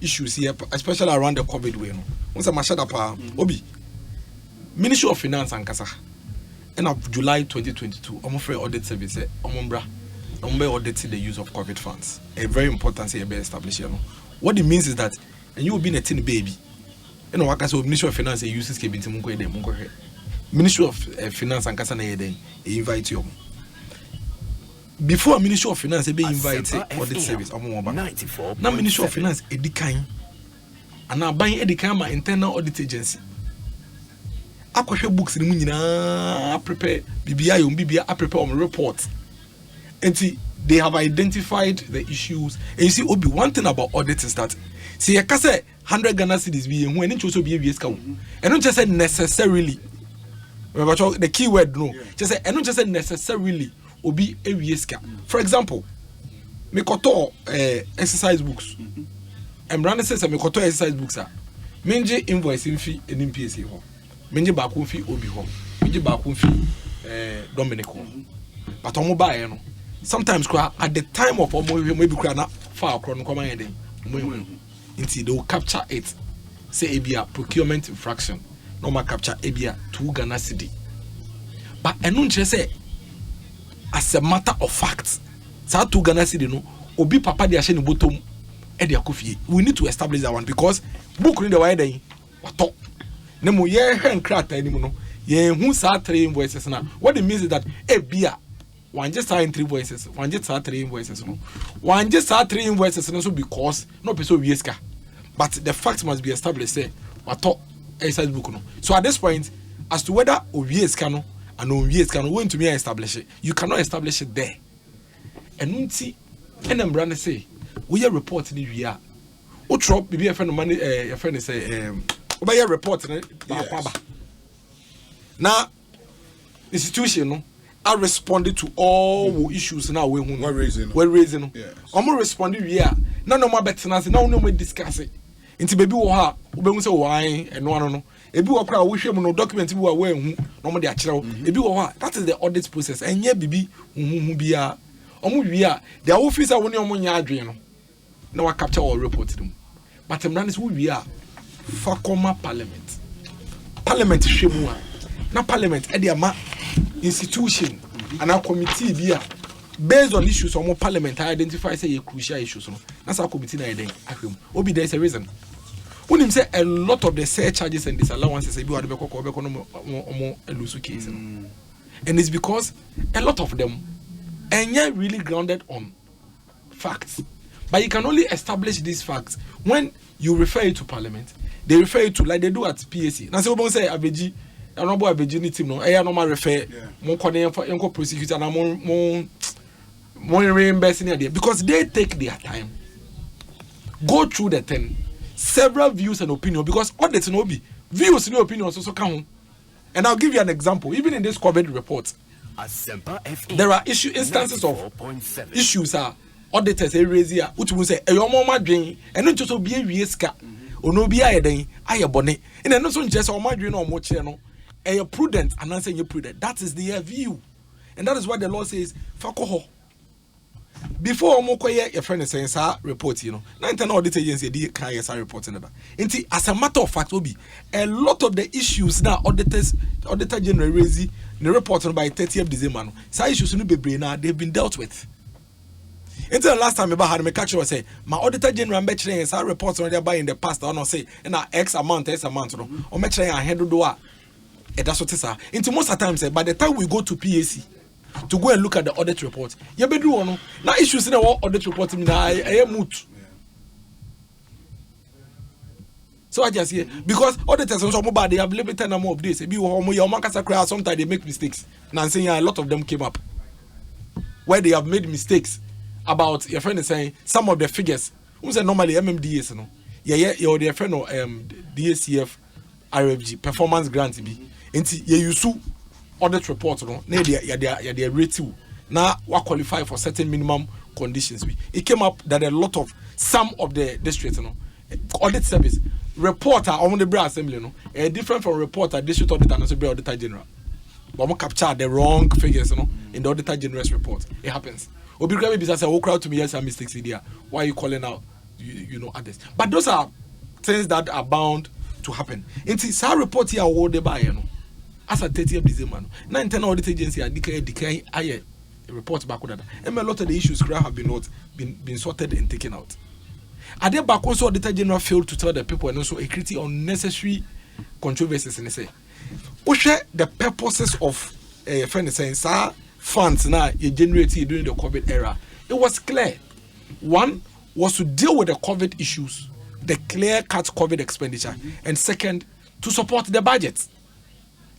issues here, especially around the COVID way. No, once a mashada pa Obi, Ministry of Finance and Kasa, end of July 2022, I'm afraid audit service, Omombra. Auditing the use of COVID funds. A very important thing be established. What it means is that, and you will be a teen baby. You know, what I say, Ministry of Finance uses Ministry of Finance and Kasana they invite you. Before Ministry of Finance, they invite audit service. Now Ministry of Finance, Edikain, and now buying Edikain, internal audit agency. I books in the prepare BBI, I prepare on report. And see, they have identified the issues. And you see, Obi, one thing about audit is that, see, I can say 100 Ghana cedis being when it also be a VS. And not just say necessarily. Remember the key word, no. Just say, and not just say necessarily, Obi a VS. For example, me koto exercise books. And Brandon says, me koto exercise books. Menje invoice in fee and in PSA home. Menje bakun fee Obi home. Menje bakun fee Dominic home. But on mobile, no. Sometimes at the time of maybe not far across come they will capture it. Say a procurement infraction. Normal capture a 2 Ghana cedi. But I don't just say as a matter of fact, sa 2 Ghana cedi no obi papa de ahye ni bottom e de akofie. We need to establish that one because book in the way then wato. Nemo ye hen krata ni mu no. Ye hu sa 3 invoices na. What it means is that bia one just sign 3 invoices, one just sign 3 invoices. No, one just sign 3 invoices, and also because no person VSK. But the fact must be established. Say, what talk exercise book no. So at this point, as to whether VSK no and no VSK no, going to be established, you cannot establish it there. And unti, and then brand say, we are reporting it we are. O drop maybe a friend of money, a friend say, we are reporting it. Now, institution no. I responded to all issues now. We're raising. I'm responding. Yeah. No more better. No more discuss it. Into baby wa. We say why and no. Ebi wa kra we hwem no document bi wa we hu. No more dey akere. Ebi wa. That is the audit process. Enye bibi hu bia. Omo wi the officer woni omo nya adwen no. Na wa capture all report them. But emran is we fakoma parliament. Parliament hwemu a. Na parliament e dey ama institution and our committee be based on issues on more parliament identify say crucial issues no that's our committee na then obi there is a reason when him say a lot of the surcharges and disallowances be what be lose case and it's because a lot of them are really grounded on facts, but you can only establish these facts when you refer it to parliament. They refer it to like they do at PAC. Now say say abeji I know about the team. No, I normal refer. More connect prosecutor and more reimbursing idea because they take their time, go through the thing, several views and opinions because audits no be views and opinions also come. And I'll give you an example. Even in this COVID report, there are instances of issues are auditors raise here, which will say, "Your mama drink and not just be a VSK or no be a day, I a bonnet." And then also just on my dream or more channel. And you're prudent, and I'm saying you're prudent. That is their view. And that is what the law says. Fakoho. Before Omokoye, your friend is saying, sir, report, you know. 19 audit agency, they can't reporting about. As a matter of fact, will be a lot of the issues now, Auditor General raising the report by 30th December. Some issues will be brain now, they've been dealt with. Until the last time I had me catch you say, my Auditor General mentioning is our reports on by in the past, I don't say, and X amount, no, or mentioning I handle do. That's what it is. Into most of the times, by the time we go to PAC, to go and look at the audit report. You be do one. Now issues in the audit report. I moot. So I just hear because auditors also mobile they have limited number of days. Sometimes they make mistakes. Now I'm saying a lot of them came up where they have made mistakes about your friend is saying some of the figures. Who say normally MMDS no? Yeah, your friend or DACF RFG performance grant be. Enti you sue audit report no. Na they rate you. Now what qualify for certain minimum conditions. It came up that a lot of some of the districts no audit service reporter on the Bra Assembly no different from reporter district auditor and so auditor general. But we capture the wrong figures in the auditor general's report. It happens. Obi Krabi bisa say, "Oh, crowd to me, yes, some mistakes in there. Why are you calling out, you know, others?" But those are things that are bound to happen. It's sa report here awarded by as a 30th December. Now, internal audit agency decay a report back with that. And a lot of the issues have been sorted and taken out. Are there back also auditor general failed to tell the people and also create unnecessary controversies and say, the purposes of friend is saying, sir, funds now you generated during the COVID era. It was clear. One was to deal with the COVID issues, the clear-cut COVID expenditure, and second, to support the budget.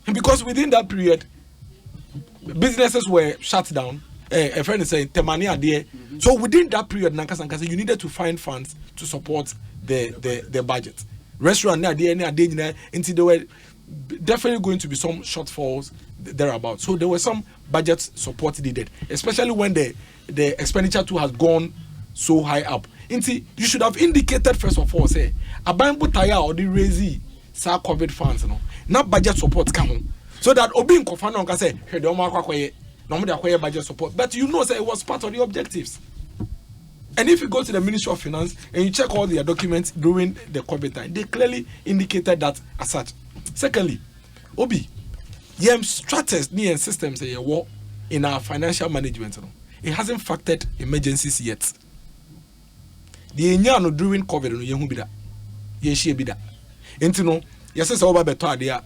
And because within that period, businesses were shut down. A friend is saying, "Temani are there." So within that period, Nankasankasa, you needed to find funds to support the budget. Restaurant now there, until there were definitely going to be some shortfalls thereabout. So there was some budget support needed, especially when the expenditure too has gone so high up. Until you should have indicated first of all, say, "Abambu taya or the raise sa COVID funds, not budget support come so that Obi Nkofano can say, "Hey, don't normally acquire budget support," but you know, say it was part of the objectives. And if you go to the Ministry of Finance and you check all their documents during the COVID time, they clearly indicated that as such. Secondly, Obi, strategies and systems in our financial management, it hasn't factored emergencies yet. The Enyano during COVID, no bida, ye bida. Entino, yes, over better idea.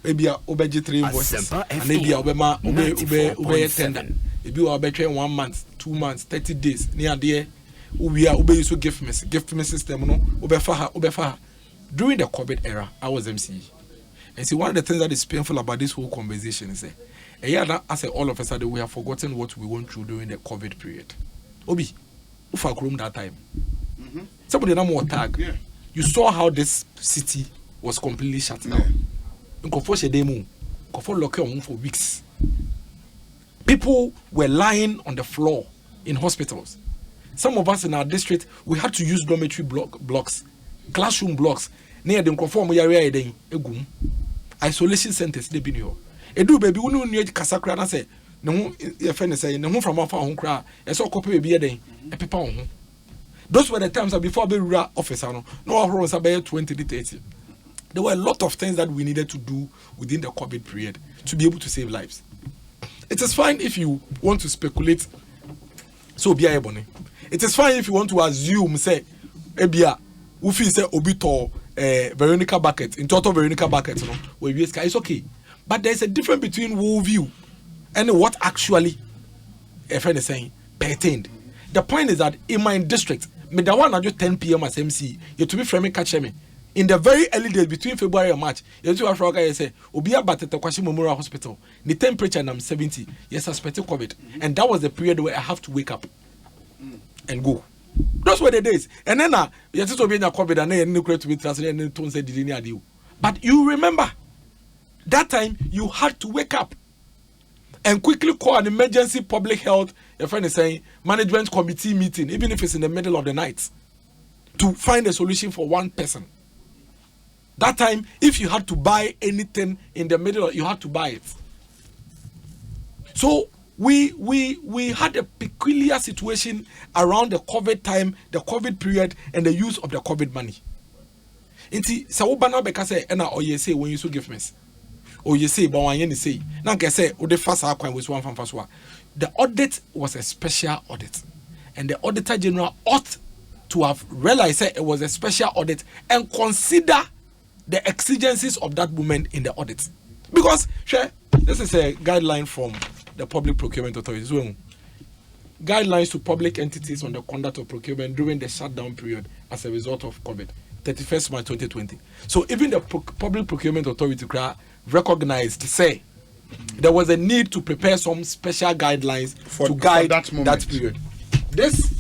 Maybe obey 3 invoices, and maybe obey tender. Maybe obey 1 month, 2 months, 30 days. Near there, we are obey so gift me system. No, obefaha. During the COVID era, I was MC, and see one of the things that is painful about this whole conversation is I say all of a sudden we have forgotten what we went through during the COVID period. Obi, ufa room that time. Somebody na more tag. Yeah. You saw how this city was completely shut down. For weeks. People were lying on the floor in hospitals. Some of us in our district, we had to use dormitory blocks, classroom blocks. Near the isolation centers. They been here. Edu baby, we no need kasakra na say. No, your friend say no from afar home cry. E so copy baby then. E paper on. Those were the times that before the rural officer no was about 20 to 30. There were a lot of things that we needed to do within the COVID period to be able to save lives. It is fine if you want to speculate. So be able. It is fine if you want to assume say ebia ufi say obito Veronica bucket in total Veronica bucket where it's okay. But there's a difference between world view and what actually a friend is saying pertained. The point is that in my district, me da one at 10 p.m. as MC, you to be framing catch me. In the very early days between February and March, you to Africa say, Obia Batete Kwashi Memorial Hospital, the temperature and I'm 70, yes, suspected COVID. And that was the period where I have to wake up and go. Those were the days. And then you just obeying a COVID and then to be translated and don't say didn't you. But you remember that time you had to wake up and quickly call an emergency public health, your friend is saying, management committee meeting, even if it's in the middle of the night, to find a solution for one person. That time, if you had to buy anything in the middle, you had to buy it. So we had a peculiar situation around the COVID time, the COVID period, and the use of the COVID money. Inti sawubana beka say ena oye say when you so give me. Or you say, but when say, now can say, oh, the first outcome was one from first one. The audit was a special audit, and the Auditor General ought to have realized that it was a special audit and consider the exigencies of that moment in the audit. Because, this is a guideline from the public procurement authorities. Guidelines to public entities on the conduct of procurement during the shutdown period as a result of COVID, 31st March 2020. So even the public procurement authority recognized, say, there was a need to prepare some special guidelines to guide that period. This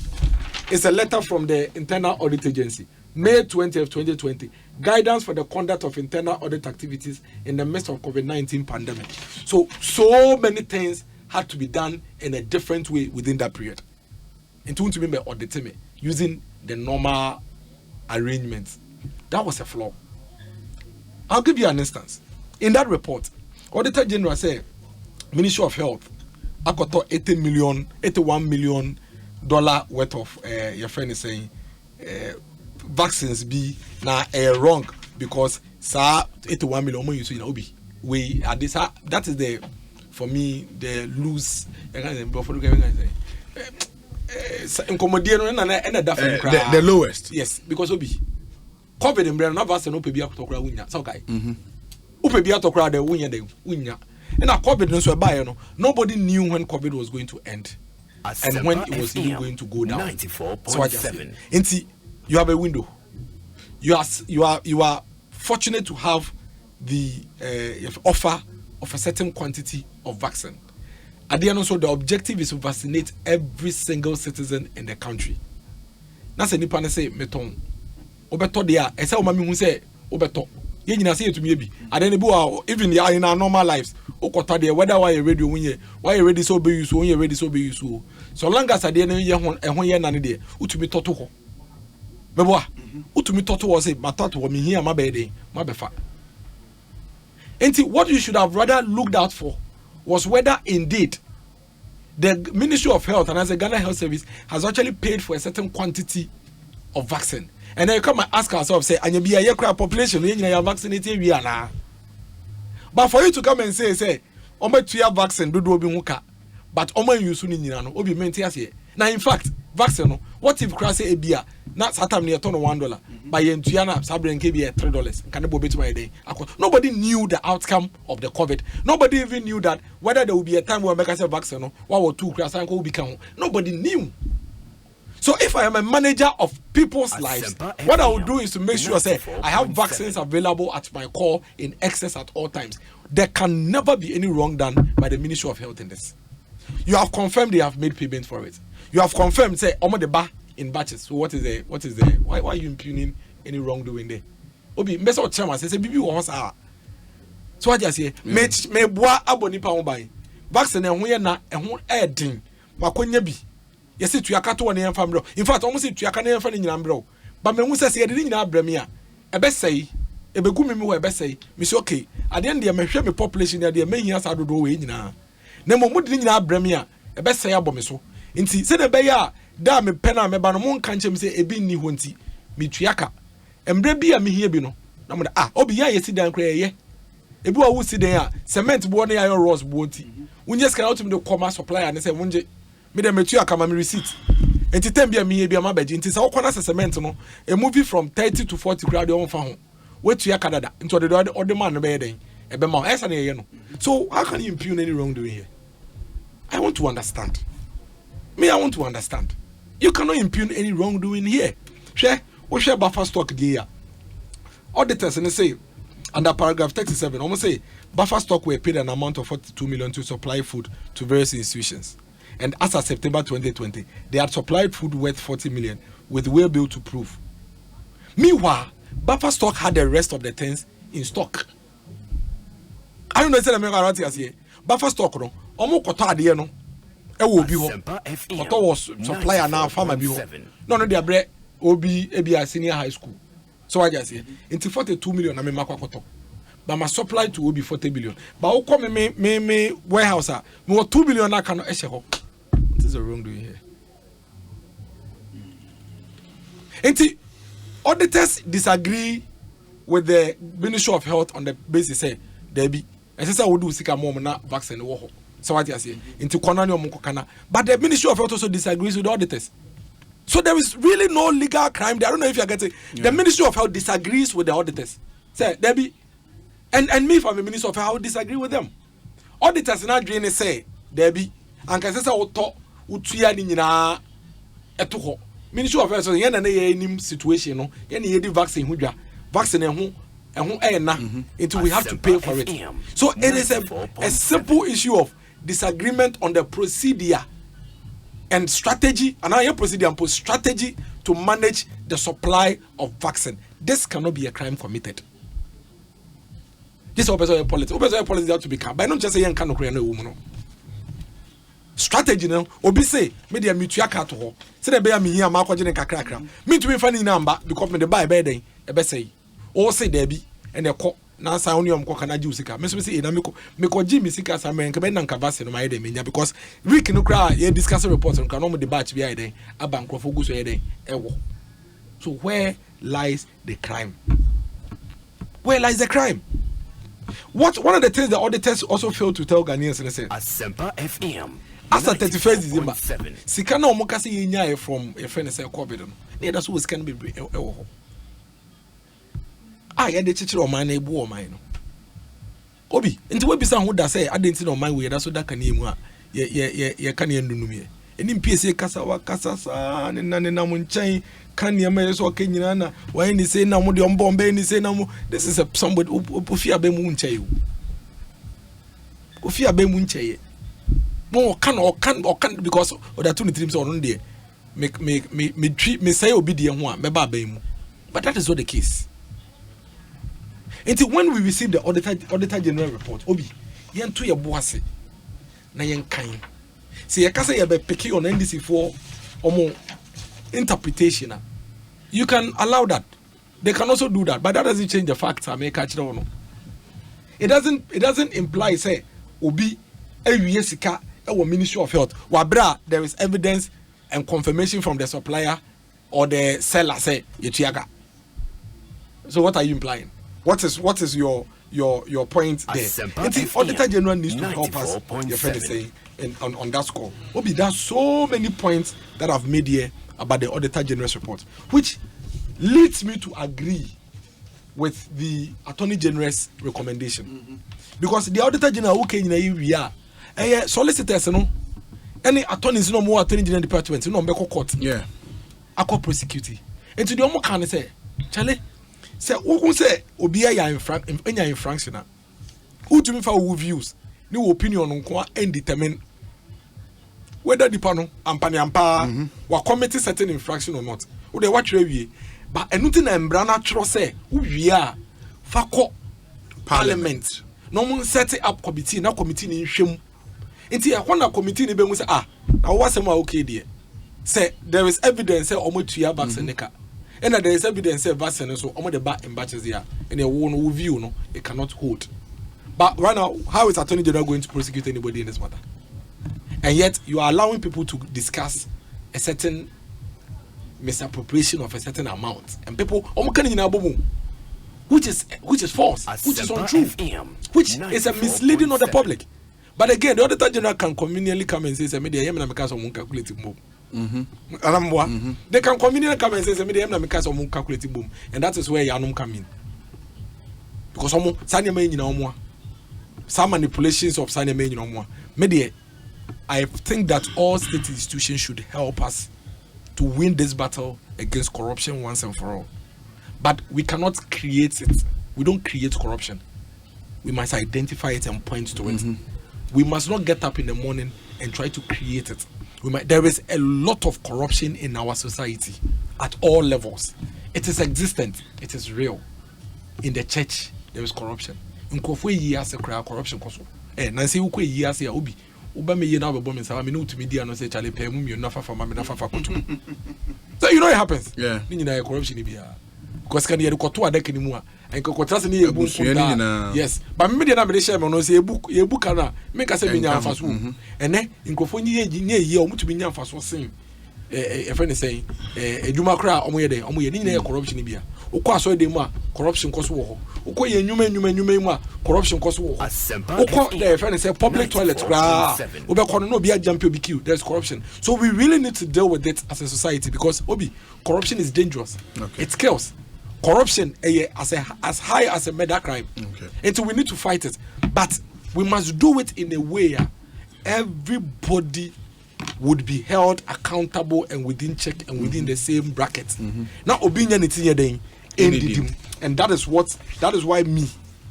is a letter from the Internal Audit Agency, May 20th, 2020. Guidance for the conduct of internal audit activities in the midst of COVID-19 pandemic. So many things had to be done in a different way within that period. And to be audited using the normal arrangements. That was a flaw. I'll give you an instance. In that report, Auditor General said, Ministry of Health, I got $81 million worth of your friend is saying vaccines be now wrong because 81 million more use in Obi. That is the, for me, the loose the lowest. Yes, because Obi COVID and brand vaccine no pebia to crowd winya. So kai. Upebia to crowd the winya. And a COVID no so buy no. Nobody knew when COVID was going to end and when it was even going to go down. 94.7. So you have a window. You are fortunate to have the offer of a certain quantity of vaccine. At the end also, the objective is to vaccinate every single citizen in the country. That's a nipa say meton. Obeto dia. Ese o mami hu say obeto. Ye nyina say etumi bi. Ade ne bi even in our normal lives. Okota dia whether why you ready wunye, why you ready so be use, when you ready so be use. So long as ade ne ye ho ye na ne de, utumi toto ho. Beboa. Utumi toto was say matato wo me here ma be de, ma be fa. What you should have rather looked out for was whether indeed the Ministry of Health and as a Ghana Health Service has actually paid for a certain quantity of vaccine. And then you come and ask ourselves, say, and you be a population, you are vaccinated, we are now. But for you to come and say, Oma to your vaccine, do be muka, but Oma you soon in Yano, Obi maintains here. Now, in fact, vaccine, what if Crass a beer, not Satam near ton of $1, by Tiana, Sabrin KB at $3, can be to my day. Nobody knew the outcome of the COVID. Nobody even knew that whether there will be a time where make us a vaccine or 1 or 2 Crass will become. Nobody knew. So if I am a manager of people's lives, what I will do is to make sure say I have vaccines available at my call in excess at all times. There can never be any wrong done by the Ministry of Health in this. You have confirmed they have made payment for it. You have confirmed say omo the bar in batches. So what is the why are you impugning any wrongdoing there? Obi mbesa o chairman say bibi wo hosa. So what you say me boa aboni pa ho ban. Vaccine ehun ye na ehun edin. Makonya bi. Yes, to your cattle and family. In fact, almost to your cannon for in bro. But me who says he didn't have Bremia. A best say, a begumi who a best say, Miss okay. At the end, the American population that the main years out of the way now. Nemo didn't have Bremia, a best say abomiso. Inti said a bayer, damn me penna me banomon can't say a bin ni hunti, me triaka. And Brebia me here bino. Obi ya sit down cray ye. A boy who sit there, cement born iron rose boaty. When just can out to the commerce supplier and say, Munje. Me dem metu akama me receipt enti tem bia me bia ma baji enti sa wokona cement no a movie from 30 to 40 crowd on fa ho wetu ya Canada into the man no be den e be ma esa na ye no. So how can you impugn any wrongdoing here? I want to understand. I want to understand. You cannot impugn any wrongdoing here. Share buffer stock there. Auditors and say under paragraph 37 almost say buffer stock were paid an amount of 42 million to supply food to various institutions. And as of September 2020, they had supplied food worth 40 million with way bill to prove. Meanwhile, buffer stock had the rest of the things in stock. I don't know if you buffer stock no. Omo koto ade no. E wo bi ho. Koto was supplier now farmer bi ho. No they bre obi ebia senior high school. So I just say into 42 million na me makwa koto. But my supply to will be 40 billion. But how come me warehouse me 2 billion na cannot eshe. This is a wrongdoing here. Enti auditors disagree with the Ministry of Health on the basis say there be say we do sika mom na vaccine wo ho. So what you say into konani omo kana. But the Ministry of Health also disagrees with the auditors. So there is really no legal crime there. I don't know if you are getting the Ministry of Health disagrees with the auditors. Say there be and me from the Ministry of Health, I would disagree with them. Auditors now say Debbie, and can say, Utuya Nina Etuho. Ministry of Health, yen and a situation, no, any vaccine, vaccine and until we have to pay for it. So it is a simple issue of disagreement on the procedure and strategy, and I procedure and strategy to manage the supply of vaccine. This cannot be a crime committed. This is politics. Politics have to be calm. But not just a young kind of woman. Strategy now, obi say media mutua kato ho. Say the be am here ma kwaje ne kakrakra. Me to me fani number because me the buy be den e be say. O say there be and e ko na san oni am ko kana ji usika. Me so say e na me ko ji me sika sa me nka be na nka vase no ma yede menya because week no kra ye discuss report no no mo the batch bi ayeden aba nkrofo gu so yeden e wo. So where lies the crime? Where lies the crime? What one of the things the auditors also failed to tell Ghanaians and say Asempa FM. As at 31st December, Sikana Omokasi Yinya from a friend say COVID. No, that's what can be. I had the teacher of my neighbor or mine. Obi, into what be some who does say, I didn't know my way, that's what that can you ye can you do me. And in PSA Casawa Casasa and Nanamun chain, can you may so Kenyana, when he say no more the Bombay, and he say no more, this is a somebody Ufia Bemunche. Ufia Bemunche. No can because of the two teams on there. Me say obedient one, me babemu. But that is not the case. Until when we receive the auditor general report, obi yen to your boase na yen kan. See, you can say you be picking on NDC for omo interpretation. You can allow that. They can also do that, but that doesn't change the facts. I may catch no. It doesn't imply say obi sika our Ministry of Health. Wabra, there is evidence and confirmation from the supplier or the seller say yetiaga. So what are you implying? What is your point there? The Auditor General needs to help us. Your friend is saying on that score. Obi, there's so many points that I've made here about the Auditor General's report, which leads me to agree with the Attorney General's recommendation, because the Auditor General who came in we are. Solicitors no any attorneys no more attorney general department no mbeko court akọ prosecute enti de omo kan say chale say wo say obi ya infraction na who to me for views ni opinion nko and determine whether the panel ampa wa committee certain infraction or not wo dey watch wie but enuti na mbra na tro say wo wie a fa ko parliament no mo set up committee na committee ni hwem. Inti a committee ni be mu say na what say okay there. Say there is evidence say omo tuya vaccine neka. And there is evidence say vaccine so omo the back in batches here. And a one view no it cannot hold. But right now, how is Attorney General going to prosecute anybody in this matter? And yet you are allowing people to discuss a certain misappropriation of a certain amount, and people omo kan nyina bomu, which is false, which is untrue, which is a misleading of the public. But again, the Auditor General can conveniently come and say, "Media, I'm not calculating boom." They can conveniently come and say, "Media, I'm not calculating boom," and that is where Yanum come in, because some manipulations of media. I think that all state institutions should help us to win this battle against corruption once and for all. But we cannot create it. We don't create corruption. We must identify it and point to it. We must not get up in the morning and try to create it. There is a lot of corruption in our society at all levels. It is existent. It is real. In the church, there is corruption. In Kofwe years, corruption. Nancy Ukwe years, Obi. Uba me yena be bomb say I mean to media no say chale pay mum you nafa for mama nafa for koto. So you know it happens. Yeah. Ni na corruption ni bia. Because can you koto adek ni mu a en ko trust ni ebu kunda. Yes. But me dey na me share me no say ebu kana me ka say me nya afa so. Ene nkofo nyi ye o mutu me nya afa so sen. E friend say edwuma kra omo ye den omo ye ni na corruption ni bia. Ukọ aso dey mu a corruption koso wo ho. Ukọ ye nyuma mu a corruption koso wo ho. Ukọ dey friend say public toilet kra. Obe no be a jump obi queue. There's corruption. So we really need to deal with it as a society because corruption is dangerous. Okay. It kills. Corruption as high as a murder crime. Okay. And so we need to fight it. But we must do it in a way everybody would be held accountable and within check and within the same bracket. Now opinion it's here then and that is why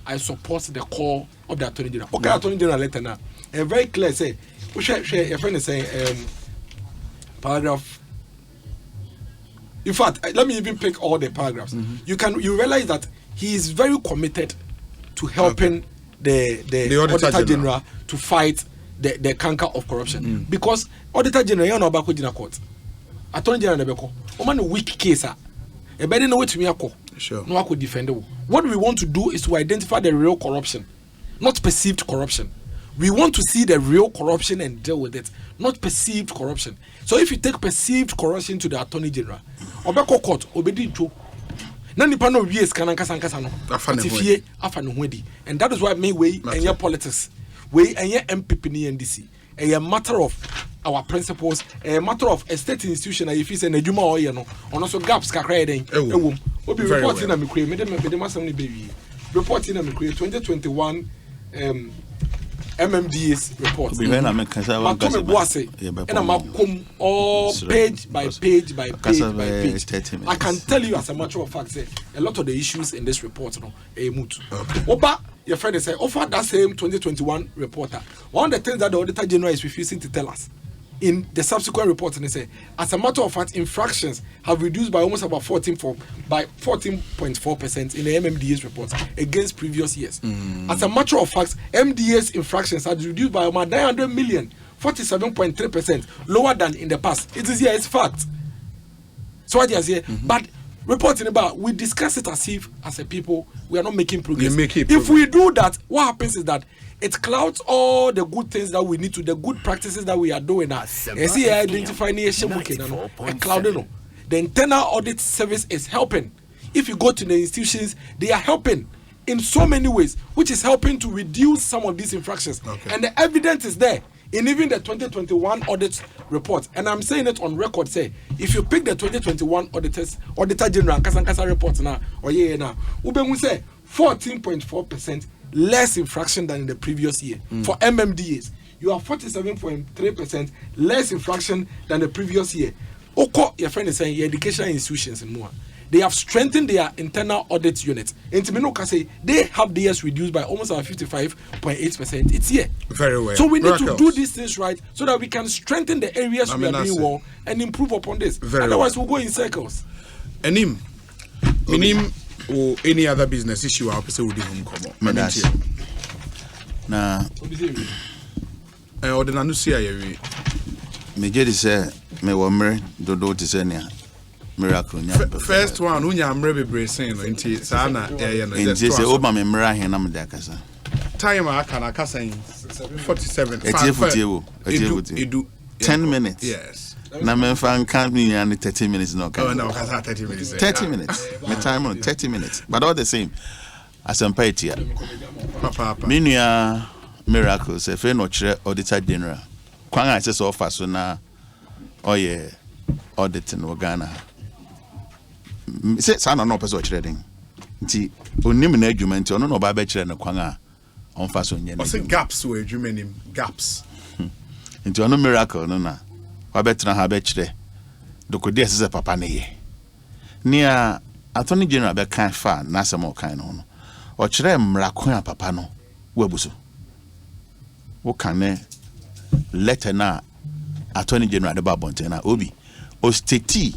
I support the call of the Attorney General. Okay, Attorney General letter now. And very clear say share your friend is saying paragraph. In fact, let me even pick all the paragraphs. You realize that he is very committed to helping the Auditor General to fight the canker of corruption. Because Auditor General, you know about court. Attorney General nebeko. Oman weak case a better know what me ako. Sure. No, I could defend it. What we want to do is to identify the real corruption, not perceived corruption. We want to see the real corruption and deal with it, not perceived corruption. So if you take perceived corruption to the Attorney General, obeko court obedi jo. Na nipa no wies kankasa no. Atifie afa no hwedi. And that is why me way and your politics, way and your MPP ni NDC. A matter of our principles, a matter of a state institution. If it's an ejuma or no, on also gaps kakra den. Obi reporting na me create. Me dem asem ni baby. Reporting na me create 2021 MMDA's report. And I'm all page by page by page by page. I can tell you as a matter of fact, say a lot of the issues in this report, Oba, your friend is saying, offer that same 2021 reporter. One of the things that the Auditor General is refusing to tell us in the subsequent report, and they say, as a matter of fact, infractions have reduced by almost about 14.4% in the MMDA's report against previous years. As a matter of fact, MDA's infractions have reduced by about 900 million, 47.3% lower than in the past. It is here, it's fact. So what you say, but reporting about, we discuss it as if, as a people, we are not making progress. If we do that, what happens is that it clouds all the good things that we need to, the good practices that we are doing now. See, identifying the internal audit service is helping. If you go to the institutions, they are helping in so many ways, which is helping to reduce some of these infractions. And the evidence is there in even the 2021 audit report. And I'm saying it on record, say, if you pick the 2021 Auditor General Kasankasa report now, or now, we say 14.4% less infraction than in the previous year. For MMDAs, you have 47.3% less infraction than the previous year. Oko, your friend is saying, your educational institutions in more. They have strengthened their internal audit units. And Timino say they have theirs reduced by almost 55.8%. It's here. Very well. So we need to do these things right so that we can strengthen the areas we are doing well and improve upon this. Otherwise, we'll go in circles. Enim, or any other business issue, I'll say, would you come on? Nah, or the Nanusia, me get say, me wamre, do to say, miracle. First one, Unya, I'm very bracing into Sana, and say, Obama, Mira, and I'm Dakasa. Time I can 47. You do 10 minutes. Yes. Na me fan can't be only 30 minutes no. Oh no, 30 minutes. 30 minutes. My time on 30 minutes. But all the same, as I'm paid here. Papa. Minia miracles, if you not sure Auditor General. Kwan I say so fast so na yeah auditing Ghana. Say sana no person trading. Nti onim na adwuma nti ono no ba be kire ne kwan a on fa so nya. O say gaps we adwuma nim gaps. Nti ono miracle no na wabetra ha be kire dokodi ese papa ne ye nia Attorney General be kan fa na asem kan no no o kire mrako a papa no wabuso wo kan letter na Attorney General de babonte na obi o state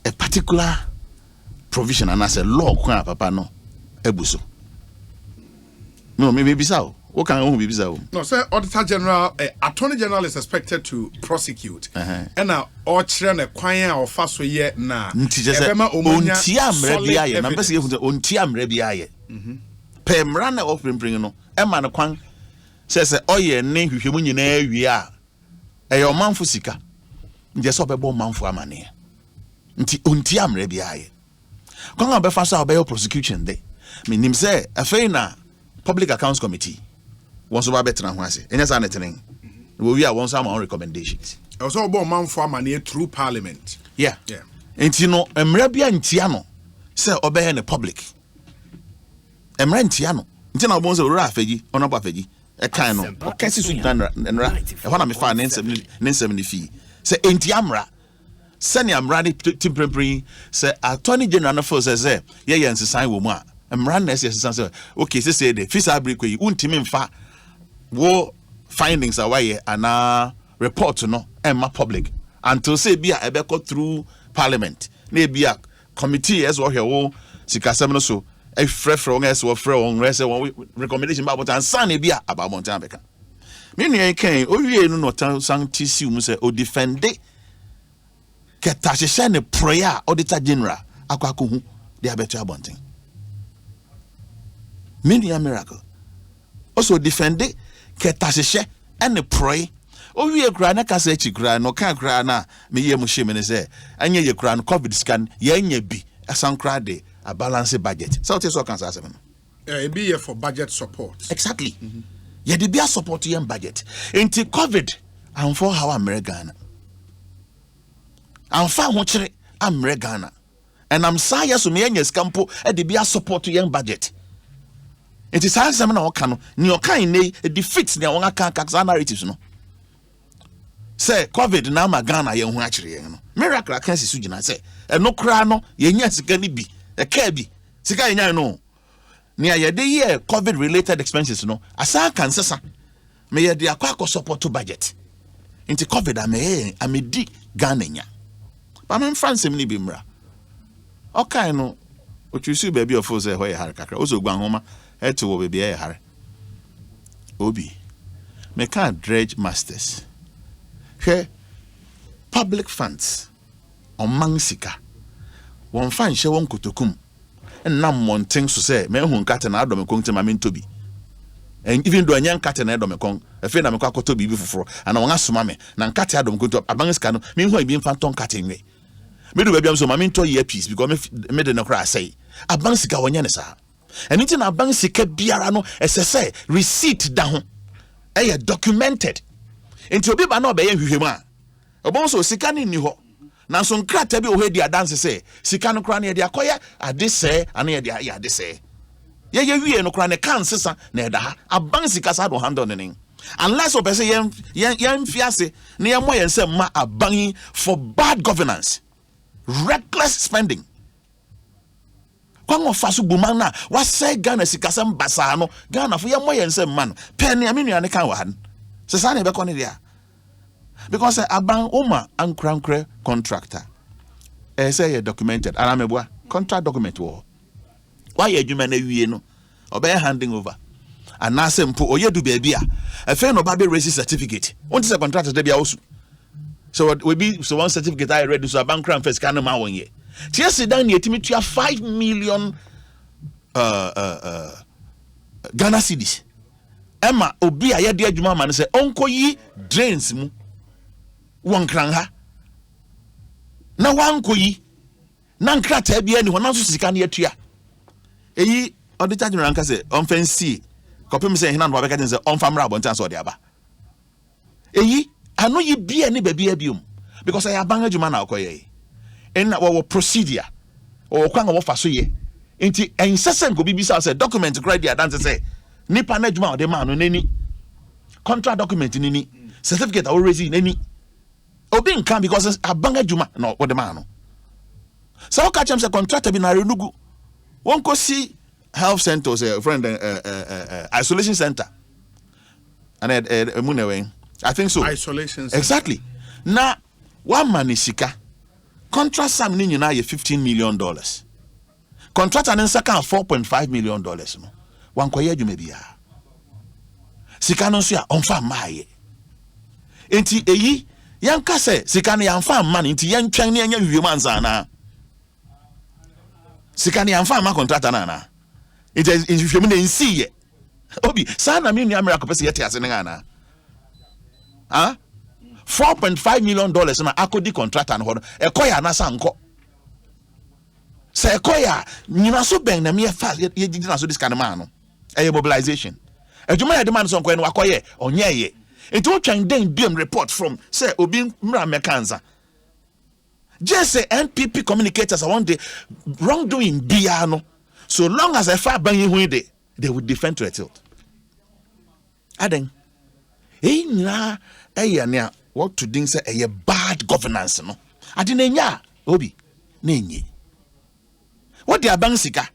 a particular provision and as a law kan papa no ebuso no me be sao. What can I be bizarre? No, sir. Auditor General, Attorney General is expected to prosecute. And now, all children acquire or fast way yet now. Untiam rebiaye. Number say untiam rebiaye. Pemrana open bring no. Emma no kwan says oh ye ne hwehwemu nyina awie a. Eyo manfo sika. Nje so bebo manfo amane. Nti untiam rebiaye. Kwan obefa so obeyo prosecution de. Me nim say afei na Public Accounts Committee. Once over better than once, and yes, anything. We are once our own recommendations. Also, about man for money through Parliament. Yeah. And you know, Emrabia and Tiano say obey in the public. Emran Tiano. Until our bones of Rafegi, on a buffegi, a kind of okay and when I'm fine 970 fee say enti amra sani amrani timprempri say attorney general for says yeah nsesan wo mu a amran na nsesan say okay say the fees abri kwe untimi mfa wo findings away ana report no emma public until say bia ebeko through parliament na bia committee as what here wo sikasem no so e frefre on as wo frɛ on rese one recommendation about and san bia about mountain beka me nua kan o wie no no san tisi mu say o defend keta hyehyɛ ne prayer auditor general akwakohu de abeto abonten many miracle also defend keta hyehyɛ and pray o wie kra na kasa chi kra no kan kra na me ye mu hye me say anya ye kra no covid scan ye anya bi asan kra de a balance budget so it is all cancer asem no e be here for budget support exactly ye de bia support ye budget into covid and for how American and fa ho kire American and I'm sorry so me anya scampo e de bia support ye budget it is asem na oka no ni oka ne defeat ne won aka aka narratives no say covid na ma Ghana ye ho akire ye no miracle can si sugina say e no kra no ye nya sika ni bi e ka bi sika ye nya no ni aye de ye covid related expenses no asa kan sesa me ye de akwa support to budget into covid amedi Ghana nya ba men France ni bi mra okay no o chusu baby of say ho ye har kakra o so gwan homa eto wo baby ye har obi me can dredge masters here public funds on mansika won fan hye won kotokum nnam monten so say me hu nkate na adom konti ma mentobi and even though anyan nkate na adom kon afi na me kwa kotobi bi foforo ana won asoma me na nkate adom konti abansika no me hu abi mfa ton nkate nwe me do babiam so ma mento ye peace because me de no kra say abansika wonye ne sa enti na abansika biara no esese receipt da ho documented enti obi ba na obeye hwehwem a obon so sika ni ho na so nkrata bi o hedi adanse say sika no kra na ye de akoye ade say ana ye de ya ade say ye wie no kra na kan sesa na eda ha aban sika sa do handle ne unless o pese yen fiase na ye mo yen say ma aban for bad governance reckless spending kwango faso buma na wa say Ghana sika sam basa no Ghana fo ye mo yen say man pen ya menua ne kan wa han sesa na be ko ne dia because aban uma ankrankre contractor say documented aramebua contract document wo why adwuma na wie no obey handing over and na sempo oyedu bia a fe no ba be raise certificate won say contractor de bia osu so we be so one certificate I ready so aban kran first kan ma won ye tie dan ne etimi tua 5 million Ghana cedis Emma obi a ye de adwuma ma no say onkoyi drains mu won kran ha na wankoyi na nkrata bia ni hona so sika na yatua eyi auditor general nka say on fancy kopem say hina no ba ka say on famra abontan so de aba eyi ano yi bia ni ba bia biom because I abanga juma na akoye en na wo procedure o kwa nga wo fa so ye enti ensesen ko bibisa say document credit adan say nipa na juma o de ma no nani contract document nini certificate o raise nani obi nkan because abanga juma no wo de ma no so ka chem say contract bi na renugu won ko see health centers friend isolation center and munewe I think so isolation center. Exactly na one man sika contract sam ni nyina ye $15 million contract an saka $4.5 million no wan ko ye adwuma bia sika no so ya onfa maaye enti eyi yanka se sika no yanfa man enti yantwan ne anya wiwem ansa na sika no yanfa ma contract na it is in wiwem na nsi ye obi sana me nua miracle pese yete ase ne na $4.5 million na akodi contractor no hono ekoya na sanko se ekoya nyina so ben na me fa ye gidi so this kind of man no mobilization adwuma ya demand so nko no akoye onye ye enti o twan den biem report from say obi mra mekanza just say NPP communicators I want the wrongdoing bia no so long as I fa ban hu they would defend to a tilt aden nyina ɛyɛ ne a what to din sɛ ɛyɛ bad governance no ade na nya obi na enye what dia bank sika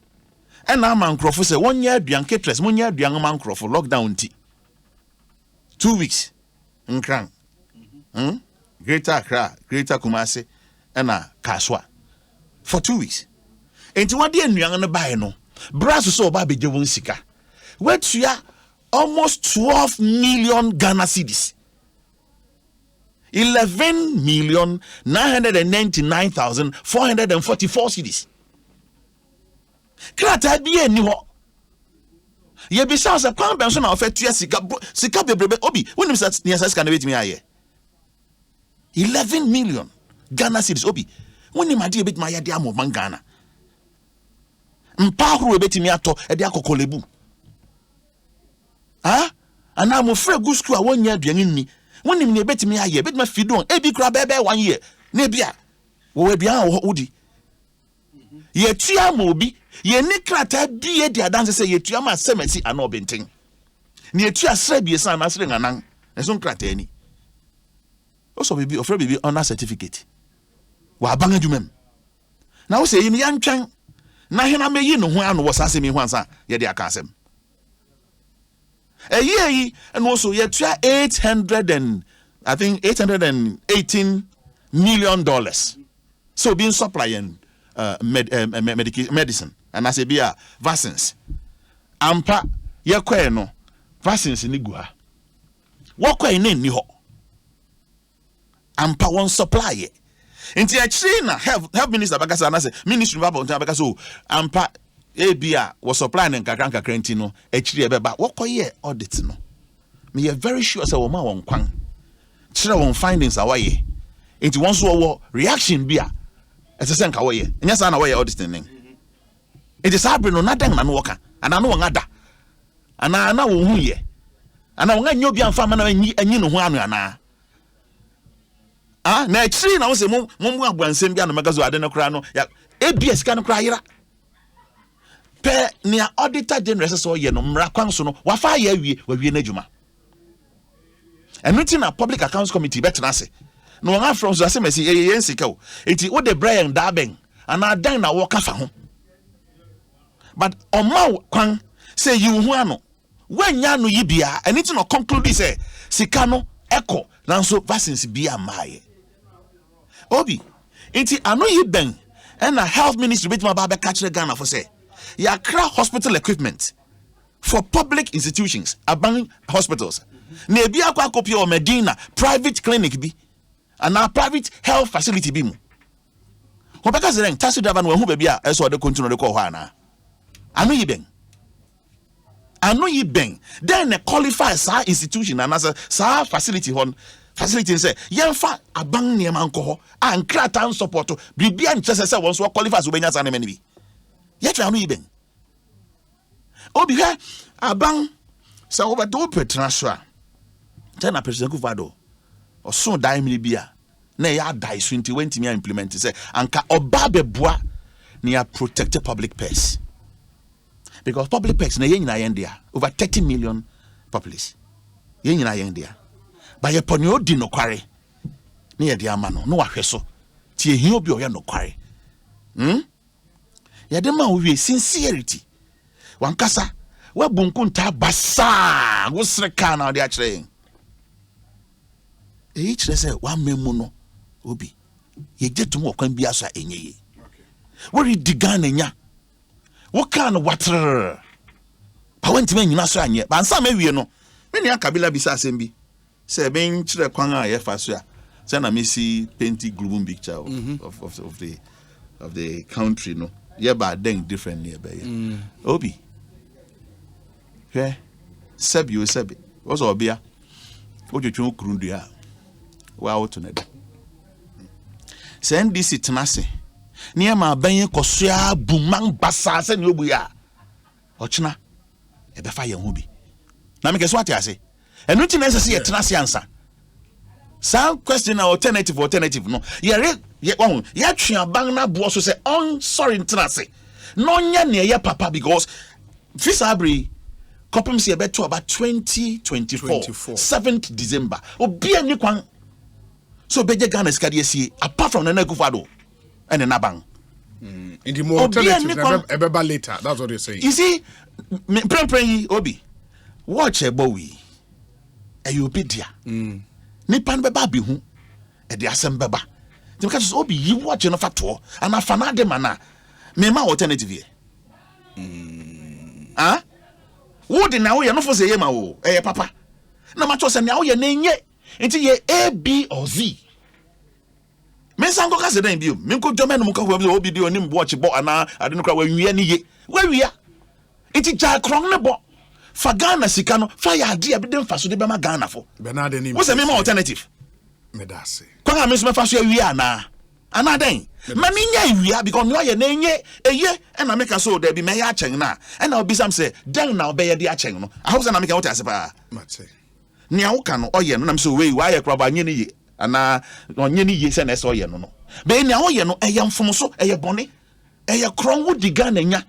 ɛna ama nkrɔfo sɛ wɔnyɛ aduan ketres wɔnyɛ aduan ma nkrɔfo lockdown ti 2 weeks nkran Greater Accra, Greater Kumasi, and Kaswa for 2 weeks. And to what the young and buy no, brass so baby Jovon Sika. Where to ya almost 12 million Ghana cedis. 11,999,444 cedis. Krata be a new. Ye be sounds a convention of a Sika Bebre Obi, when you said near Saskan with me aye. 11 million Ghana cedis obi when you madi bit my idea mo Ghana mpa huru ebetimi ato e de akokolebu and I'm afraid good school one year aduan ni when you ebetimi aye bit ma fidon e bi kura bebe 1 year na bia wo bia wodi ye tua mo obi ye ni krata bi e de adanse se ye tua ma semati ana obenten ni ye tua sra bi san na sre nganan eso krata ni also baby offer baby honor certificate wa banga dwumam na wo say yin yan twan na hena meyi no ho ano wo sase mi ho ansa ye de aka asem yi and also ye tua 818 million dollars so being supplying medicine and as a be vaccines ampa ye kwae no vaccines ni gua wo kwae ni ho ampa one supply it. Inti actually na health minister bakasa na say ministry baba unta bakasa so ampa ebia was supplying nkakranka krenti no actually ebeba wokoye audit no me very sure say wo ma won kwan kire won findings awaye inti won so wo reaction bia etese nka woye nya sa na woye auditing ning it is happen no nadan na no woka ana no won ada ana na wo hu ye ana won anyo bia mfa ma na anyi no ho anu ana na actually na wo say mo abuansem bia no magazo ade no kra no ya ABS ka no kra yira pe ni auditor general so ye no mra kwan so no wa fa ya wie na djuma eno na public accounts committee betena se no won afro so ase mesi yen sika o enti wo de Brian Daben ana dan na wo ka fa ho but oma kwan say you hu ano wanya no yibia eno no conclude say sika no eko nanso vaccines bia maaye obi enti ano yi ben and a health ministry bit ma ba be catch Ghana for say ya kra hospital equipment for public institutions aban hospitals na ebi akwa copy o Medina private clinic bi and a private health facility bi mu ho beka zeren taxi driver no hu ba bi a eso de continue de ko ho ana ano yi ben then a qualify sa institution and as a sa facility hon facility say yemfa aban niam anko ho an kratan support bibia nchese se won so qualify so benya sa na mani bi yetwa ano yi ben obi ha aban sa wo ba do petra so a tena president Kufado o so dai mini bia na ya dai so nti wentimi implement say anka oba beboa na ya protect public purse because public purse na yenyina yendia over 30 million populace yenyina yendia ba ye poni odi no kware na ye de ama no no wahwe so tie hi obi o ye no kware ye de ma wo sincerity wankasa wa bunkunta basa wo sreka na de a kire kire se wa memu no obi ye getum okwan bi aso enye ye wo redi Ghana nya wo kan water pa wanti ma nyina so anye ba nsa ma wie no me ne akabila bi sa asem bi se ben kire kwan a ye fa so a se na me see painting global picture of the country no ye ba den different near be obi sebi was obia ojojo kurundua wa out na da send this itnase ne ma ban kosua buman basa se ne obuya ochina e be fa ye ho bi na me keso atiase enu ti na se ye tenase ansa some question alternative no ye won ye twa ban na bo so se on sorry tenase no nya ne ye papa because fisabri Kopem se beto about 2024 7th December. Obi ani kwan. So beje Ghana skadi esi apart from Nana Akufo-Addo and Nabang. In the more alternative ebeba later. That's what you're saying. You see, pray Obi. Watch a bowie. You be dia. Nipan beba bi hu. E de asem beba. The because Obi you watch no fato and afana de mana. Me ma alternative here. Ah? Wo de na wo ye no for say ye ma wo. Papa. Na ma cho say na wo ye na nye. Enti ye A B or Z. Men san ko ka se dan bi o. Men ko jome no mo ka ho bi Obi de onim watch bo ana ade no kra wa wiya ni ye. Wa wiya. Enti ja krong ne bo. Fa Ghana sika no fa ya ade be dem fa so de be ma Ghana fo. Benade ni. Wo se me ma alternative. Medase. Kwa me so me fa so wiya ana den. Ma me nya wiya because no ye na nye eye e na make so there be me ya achen na. E na obi sam say den na obe ye de achen no. I hope say na make what ase pa. Mate. Nia wo ka no oye no na me so we wa ye kra ba nye ni ye. Ana onye ni ye se na so oye no. Be nia wo ye no eye mfom so eye bone. Eye kron wo di Ghana nya.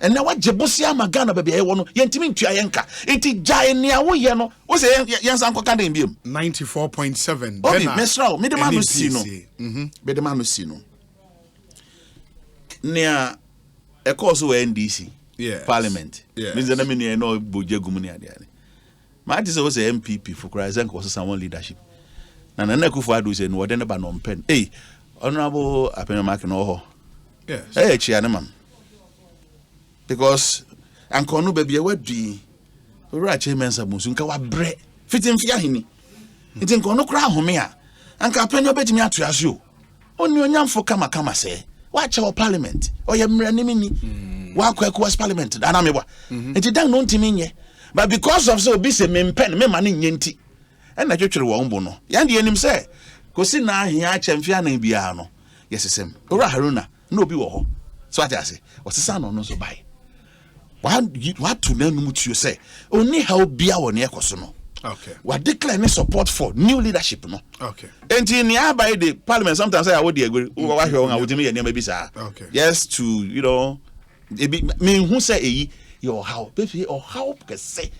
And now what Jebusia Magana baby, I want to yentimin Tianka. Iti Jainia, we no, was a young uncle candy beam 94.7. Obi, Mesro, Medemanusino. Bedemanusino. Near a course of NDC, Parliament. Means the name no Bujagumunia. My is was a MPP for Christ was someone leadership. And an Akufo-Addo said, no, whatever non pen. Hey, Honorable Apenamak no. Yes. Hey, Chianaman. Because anko no baby wadi ora chemensa musu nka wa bre fitim fia hini nti nko no kra home a anka penyo betimi atoase o oni onyamfo kama se wa che o parliament o ye mra nimini wa kwa Ekosiisen parliament ana mebwa nti dan no ntimi nye but because of so obi se mempen me ma ne nye nti na twetwere wo mbo no ya de anim se kosi na ahia achemfia na bia no yesesem ora haruna na obi wo ho so atase osesa no so bai what to learn to say only how be our near no. Okay. What declare any support for new leadership no. Okay. And in by the parliament sometimes I would agree. Okay. Yes, to me who say your how baby or how can say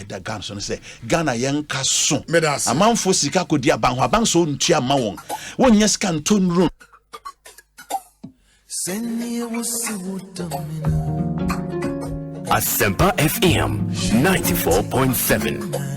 the Ghana say Ghana young kaso. A man for sika ko dia ban bang so ntua ma won. Won yes can turn room. Asempa FM 94.7.